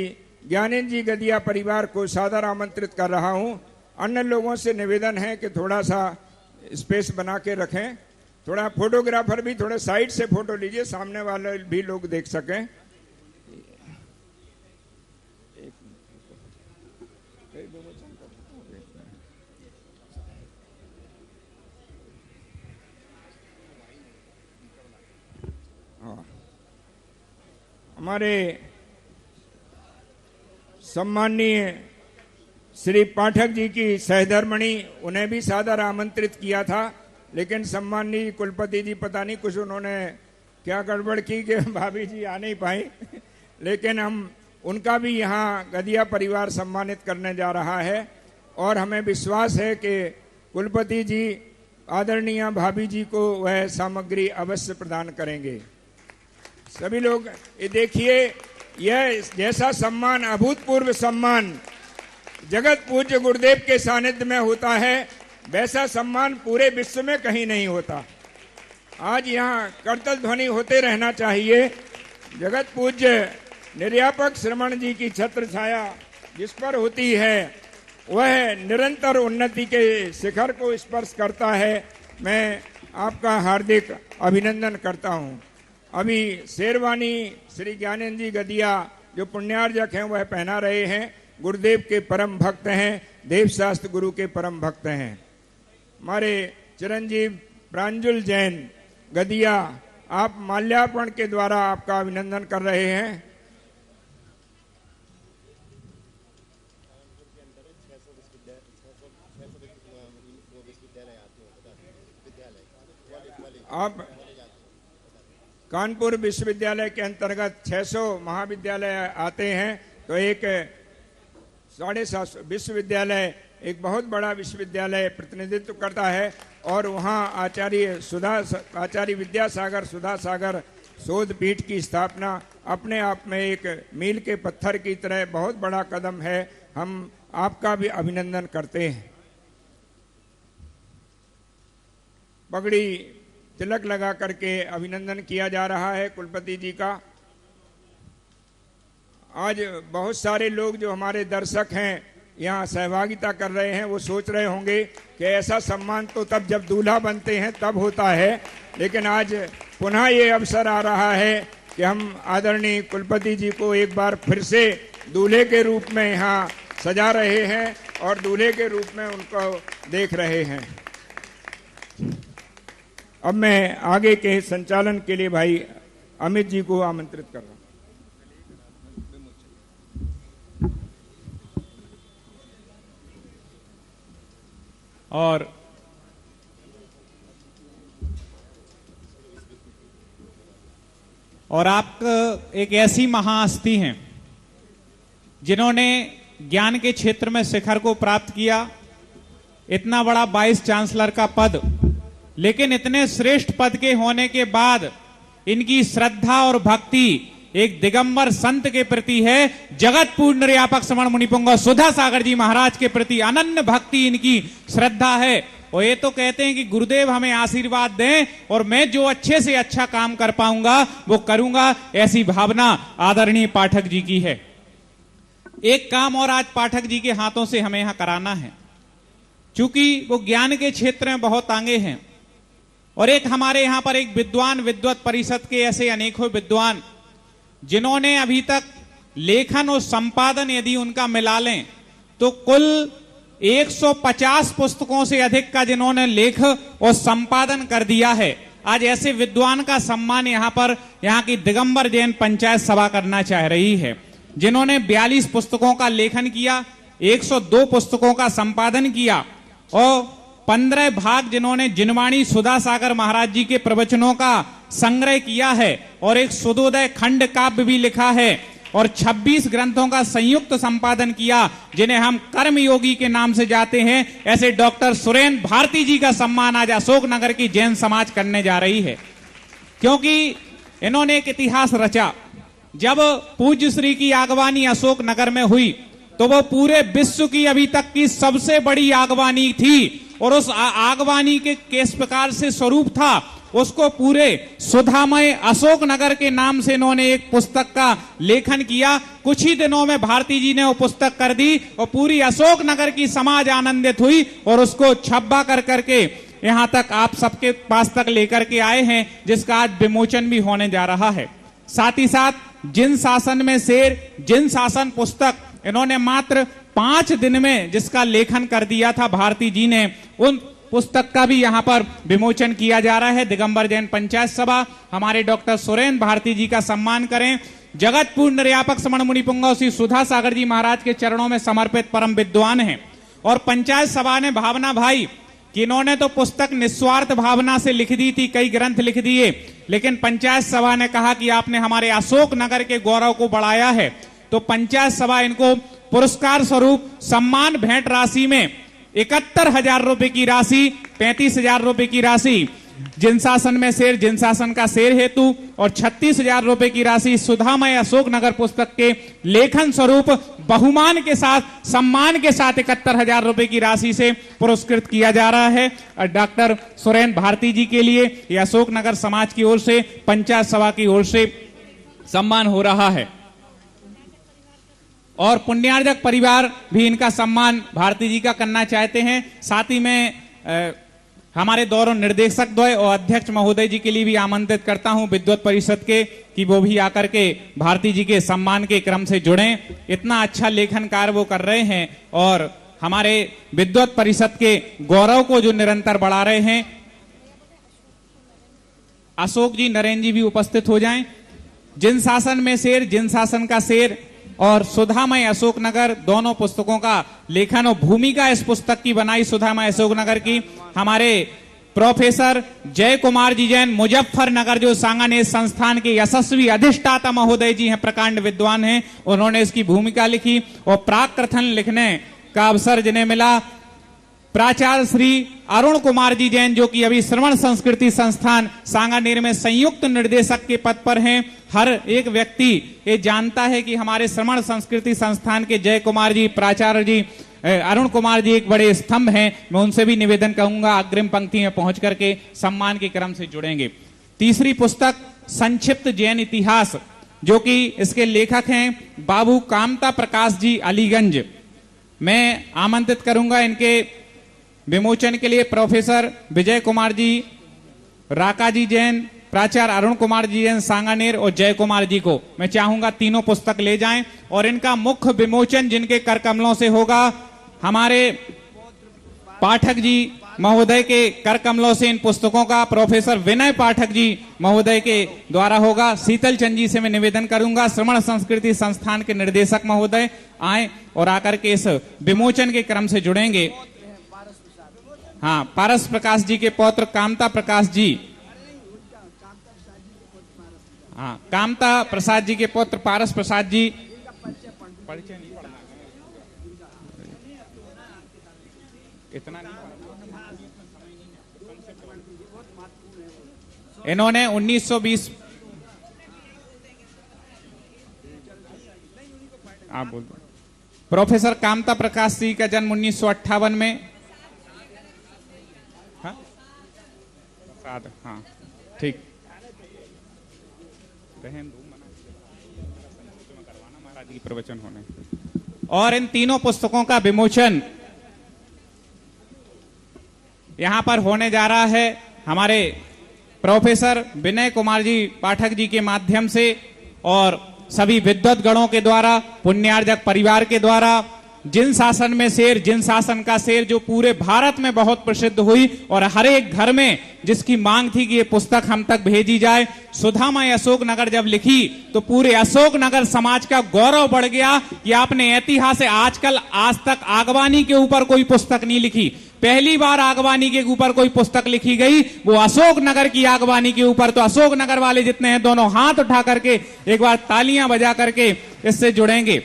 ज्ञानेंद्र जी गदिया परिवार को सादर आमंत्रित कर रहा हूं। अन्य लोगों से निवेदन है कि थोड़ा सा स्पेस बना के रखें, थोड़ा फोटोग्राफर भी थोड़ा साइड से फोटो लीजिए, सामने वाले भी लोग देख सकें। हमारे सम्माननीय श्री पाठक जी की सहधर्मणी, उन्हें भी सादर आमंत्रित किया था, लेकिन सम्माननीय कुलपति जी पता नहीं कुछ उन्होंने क्या गड़बड़ की कि भाभी जी आ नहीं पाई, लेकिन हम उनका भी यहाँ गदिया परिवार सम्मानित करने जा रहा है और हमें विश्वास है कि कुलपति जी आदरणीय भाभी जी को वह सामग्री अवश्य प्रदान करेंगे। सभी लोग ये देखिए, यह जैसा सम्मान, अभूतपूर्व सम्मान जगत पूज्य गुरुदेव के सानिध्य में होता है, वैसा सम्मान पूरे विश्व में कहीं नहीं होता। आज यहाँ करतल ध्वनि होते रहना चाहिए। जगत पूज्य निर्यापक श्रमण जी की छत्र छाया जिस पर होती है वह निरंतर उन्नति के शिखर को स्पर्श करता है। मैं आपका हार्दिक अभिनंदन करता हूँ। अभी शेरवानी श्री ज्ञानेंद्र जी गदिया जो पुण्यार्जक हैं वह पहना रहे हैं। गुरुदेव के परम भक्त हैं, देवशास्त्र गुरु के परम भक्त हैं। हमारे चिरंजीव प्रांजुल जैन गदिया, आप माल्यार्पण के द्वारा आपका अभिनंदन कर रहे हैं। आप कानपुर विश्वविद्यालय के अंतर्गत 600 महाविद्यालय आते हैं, तो एक 750 विश्वविद्यालय एक बहुत बड़ा विश्वविद्यालय प्रतिनिधित्व करता है। और वहाँ आचार्य विद्यासागर सुधा सागर शोध पीठ की स्थापना अपने आप में एक मील के पत्थर की तरह बहुत बड़ा कदम है। हम आपका भी अभिनंदन करते हैं। पगड़ी तिलक लगा करके अभिनंदन किया जा रहा है कुलपति जी का। आज बहुत सारे लोग जो हमारे दर्शक हैं यहाँ सहभागिता कर रहे हैं, वो सोच रहे होंगे कि ऐसा सम्मान तो तब जब दूल्हा बनते हैं तब होता है, लेकिन आज पुनः ये अवसर आ रहा है कि हम आदरणीय कुलपति जी को एक बार फिर से दूल्हे के रूप में यहाँ सजा रहे हैं और दूल्हे के रूप में उनको देख रहे हैं। अब मैं आगे के संचालन के लिए भाई अमित जी को आमंत्रित कर रहा हूँ। और आप एक ऐसी महाहस्ती हैं जिन्होंने ज्ञान के क्षेत्र में शिखर को प्राप्त किया। इतना बड़ा वाइस चांसलर का पद, लेकिन इतने श्रेष्ठ पद के होने के बाद इनकी श्रद्धा और भक्ति एक दिगंबर संत के प्रति है। जगत पूर्ण निर्यापक श्रमण मुनिपुंगव सुधा सागर जी महाराज के प्रति अनन्य भक्ति इनकी श्रद्धा है। और ये तो कहते हैं कि गुरुदेव हमें आशीर्वाद दें और मैं जो अच्छे से अच्छा काम कर पाऊंगा वो करूंगा, ऐसी भावना आदरणीय पाठक जी की है। एक काम और आज पाठक जी के हाथों से हमें यहां कराना है, चूंकि वो ज्ञान के क्षेत्र में बहुत आगे हैं और एक हमारे यहां पर एक विद्वान विद्वत परिषद के ऐसे अनेकों विद्वान जिन्होंने अभी तक लेखन और संपादन यदि उनका मिला लें तो कुल 150 पुस्तकों से अधिक का जिन्होंने लेख और संपादन कर दिया है। आज ऐसे विद्वान का सम्मान यहां पर यहां की दिगंबर जैन पंचायत सभा करना चाह रही है, जिन्होंने 42 पुस्तकों का लेखन किया, 102 पुस्तकों का संपादन किया और 15 भाग जिन्होंने जिनवाणी सुधा सागर महाराज जी के प्रवचनों का संग्रह किया है और एक सुदोदय खंड काव्य भी लिखा है और 26 ग्रंथों का संयुक्त संपादन किया, जिन्हें हम कर्मयोगी के नाम से जाते हैं। ऐसे डॉक्टर सुरेन भारती जी का सम्मान आज अशोकनगर की जैन समाज करने जा रही है, क्योंकि इन्होंने एक इतिहास रचा। जब पूज्य श्री की आगवानी अशोकनगर में हुई तो वो पूरे विश्व की अभी तक की सबसे बड़ी आगवानी थी और उस आगवानी के किस प्रकार से स्वरूप था उसको पूरे सुधामय अशोकनगर के नाम से इन्होंने एक पुस्तक का लेखन किया। कुछ ही दिनों में भारती जी ने वो पुस्तक कर दी और पूरी अशोकनगर की समाज आनंदित हुई और उसको छब्बा कर करके यहां तक आप सबके पास तक लेकर के आए हैं, जिसका आज विमोचन भी होने जा रहा है। साथ ही साथ जिन शासन में शेर, जिन शासन पुस्तक इन्होंने मात्र 5 दिन में जिसका लेखन कर दिया था भारती जी ने, उन पुस्तक का भी यहां पर विमोचन किया जा रहा है। दिगंबर जैन पंचायत सभा हमारे डॉक्टर सुरेन भारती जी का सम्मान करें। जगत पूर्ण निर्यापक श्रमण मुनिपुंगव श्री सुधा सागर जी महाराज के चरणों में समर्पित परम विद्वान हैं और पंचायत सभा ने भावना भाई कि इन्होंने तो पुस्तक निस्वार्थ भावना से लिख दी थी, कई ग्रंथ लिख दिए, लेकिन पंचायत सभा ने कहा कि आपने हमारे अशोक नगर के गौरव को बढ़ाया है, तो पंचायत सभा इनको पुरस्कार स्वरूप सम्मान भेंट राशि में 71,000 रुपए की राशि, 35,000 रुपए की राशि जिन शासन में शेर, जिन शासन का शेर हेतु और 36,000 रुपए की राशि सुधामय अशोक नगर पुस्तक के लेखन स्वरूप बहुमान के साथ, सम्मान के साथ 71,000 रुपए की राशि से पुरस्कृत किया जा रहा है। डॉक्टर सुरेन भारती जी के लिए ये अशोक नगर समाज की ओर से, पंचायत सभा की ओर से सम्मान हो रहा है। और पुण्यार्जक परिवार भी इनका सम्मान भारती जी का करना चाहते हैं। साथ ही में हमारे दोनों निर्देशक द्वय और अध्यक्ष महोदय जी के लिए भी आमंत्रित करता हूं विद्वत परिषद के, कि वो भी आकर के भारती जी के सम्मान के क्रम से जुड़ें। इतना अच्छा लेखन कार्य वो कर रहे हैं और हमारे विद्वत परिषद के गौरव को जो निरंतर बढ़ा रहे हैं। अशोक जी, नरेंद्र जी भी उपस्थित हो जाएं। जिन शासन में शेर, जिन शासन का शेर और सुधामय अशोक नगर, दोनों पुस्तकों का लेखन और भूमिका इस पुस्तक की बनाई सुधामय अशोक नगर की हमारे प्रोफेसर जय कुमार जी जैन, मुजफ्फरनगर जो सांगानेर संस्थान के यशस्वी अधिष्ठाता महोदय जी हैं, प्रकांड विद्वान हैं, उन्होंने इसकी भूमिका लिखी। और प्राक कथन लिखने का अवसर जिन्हें मिला प्राचार्य श्री अरुण कुमार जी जैन, जो कि अभी श्रवण संस्कृति संस्थान सांगानेर में संयुक्त निर्देशक के पद पर हैं। हर एक व्यक्ति ये जानता है कि हमारे श्रवण संस्कृति संस्थान के जय कुमार जी, प्राचार्य जी अरुण कुमार जी एक बड़े स्तंभ हैं। मैं उनसे भी निवेदन करूंगा अग्रिम पंक्ति में पहुंच करके सम्मान के क्रम से जुड़ेंगे। तीसरी पुस्तक संक्षिप्त जैन इतिहास, जो कि इसके लेखक हैं बाबू कामता प्रकाश जी अलीगंज। मैं आमंत्रित करूंगा इनके विमोचन के लिए प्रोफेसर विजय कुमार जी राका जी जैन, प्राचार्य अरुण कुमार जी जैन सांगानेर और जय कुमार जी को मैं चाहूंगा तीनों पुस्तक ले जाएं और इनका मुख्य विमोचन जिनके कर कमलों से होगा, हमारे पाठक जी महोदय के कर कमलों से इन पुस्तकों का प्रोफेसर विनय पाठक जी महोदय के द्वारा होगा। शीतल चंद जी से मैं निवेदन करूंगा, श्रवण संस्कृति संस्थान के निर्देशक महोदय आए और आकर के इस विमोचन के क्रम से जुड़ेंगे। हाँ, पारस प्रकाश जी के पौत्र कामता प्रकाश जी, हाँ कामता प्रसाद जी के पुत्र पारस प्रसाद जी। परिचय नहीं पढ़ना, इतना नहीं। इन्होंने 1920 आप बोल दो। प्रोफेसर कामता प्रकाश जी का जन्म 1958 में। हाँ ठीक, महाराज जी प्रवचन होने। और इन तीनों पुस्तकों का विमोचन यहां पर होने जा रहा है हमारे प्रोफेसर विनय कुमार जी पाठक जी के माध्यम से और सभी विद्वत गणों के द्वारा, पुण्यार्जक परिवार के द्वारा। जिन शासन में शेर, जिन शासन का शेर, जो पूरे भारत में बहुत प्रसिद्ध हुई और हर एक घर में जिसकी मांग थी कि ये पुस्तक हम तक भेजी जाए। सुधामय अशोक नगर जब लिखी तो पूरे अशोक नगर समाज का गौरव बढ़ गया कि आपने ऐतिहासिक, आजकल आज तक आगवानी के ऊपर कोई पुस्तक नहीं लिखी, पहली बार आगवानी के ऊपर कोई पुस्तक लिखी गई, वो अशोक नगर की आगवानी के ऊपर। तो अशोक नगर वाले जितने हैं दोनों हाथ उठा करके एक बार तालियां बजा करके इससे जुड़ेंगे।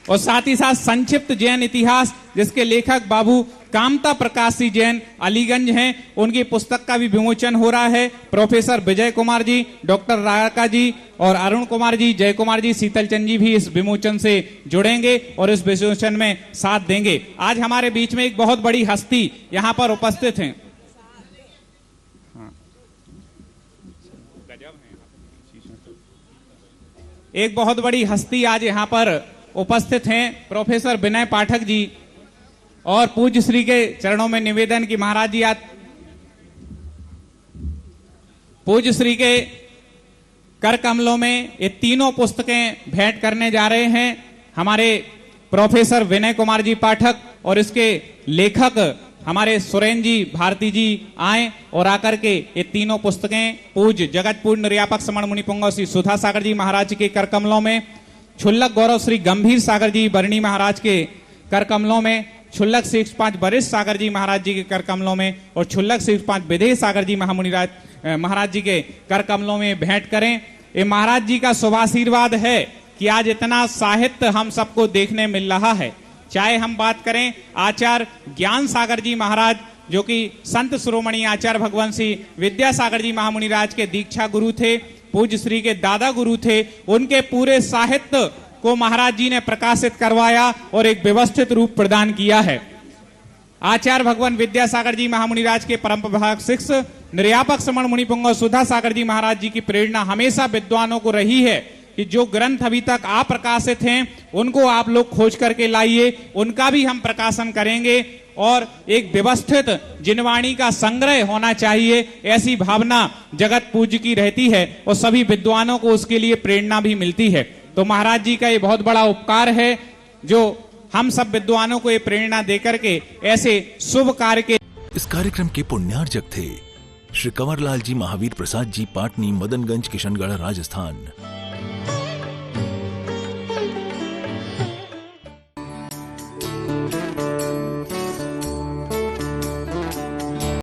और साथ ही साथ संक्षिप्त जैन इतिहास, जिसके लेखक बाबू कामता प्रकाश जी जैन अलीगंज हैं, उनकी पुस्तक का भी विमोचन हो रहा है। प्रोफेसर विजय कुमार जी, डॉक्टर राका जी और अरुण कुमार जी, जय कुमार जी, शीतल चंद जी भी इस विमोचन से जुड़ेंगे और इस विमोचन में साथ देंगे। आज हमारे बीच में एक बहुत बड़ी हस्ती यहां पर उपस्थित हैं। एक बहुत बड़ी हस्ती आज यहां पर उपस्थित हैं, प्रोफेसर विनय पाठक जी। और पूज्य श्री के चरणों में निवेदन कि महाराज जी आज पूज्य श्री के कर कमलों में ये तीनों पुस्तकें भेंट करने जा रहे हैं। हमारे प्रोफेसर विनय कुमार जी पाठक और इसके लेखक हमारे सुरेन जी भारती जी आए और आकर के ये तीनों पुस्तकें पूज्य जगतपूर्ण निर्यापक समण मुनि पुंगव श्री सुधा सागर जी महाराज के कर कमलों में, क्षुल्लक गौरव श्री गंभीर सागर जी बरणी महाराज के कर कमलों में, क्षुल्लक 105 वरिष्ठ सागर जी महाराज जी के कर कमलों में और क्षुल्लक 105 विदेह सागर जी महाराज जी के कर कमलों में भेंट करें। ये महाराज जी का शुभाशीर्वाद है कि आज इतना साहित्य हम सबको देखने मिल रहा है। चाहे हम बात करें आचार्य ज्ञान सागर जी महाराज, जो कि संत शिरोमणि आचार्य भगवंशी विद्यासागर जी महामुनिराज के दीक्षा गुरु थे, पूज्य श्री के दादा गुरु थे, उनके पूरे साहित्य को महाराज जी ने प्रकाशित करवाया और एक व्यवस्थित रूप प्रदान किया है। आचार्य भगवान विद्यासागर जी महामुनिराज के परम प्रभाग शिष्य निर्यापक श्रमण मुनिपुंग और सुधा सागर जी महाराज जी की प्रेरणा हमेशा विद्वानों को रही है कि जो ग्रंथ अभी तक अप्रकाशित हैं उनको आप लोग खोज करके लाइए, उनका भी हम प्रकाशन करेंगे और एक व्यवस्थित जिनवाणी का संग्रह होना चाहिए, ऐसी भावना जगत पूज्य की रहती है और सभी विद्वानों को उसके लिए प्रेरणा भी मिलती है। तो महाराज जी का ये बहुत बड़ा उपकार है जो हम सब विद्वानों को ये प्रेरणा देकर के ऐसे शुभ कार्य के। इस कार्यक्रम के पुण्यार्जक थे श्री कंवरलाल जी महावीर प्रसाद जी, पाटनी, मदनगंज, किशनगढ़, राजस्थान।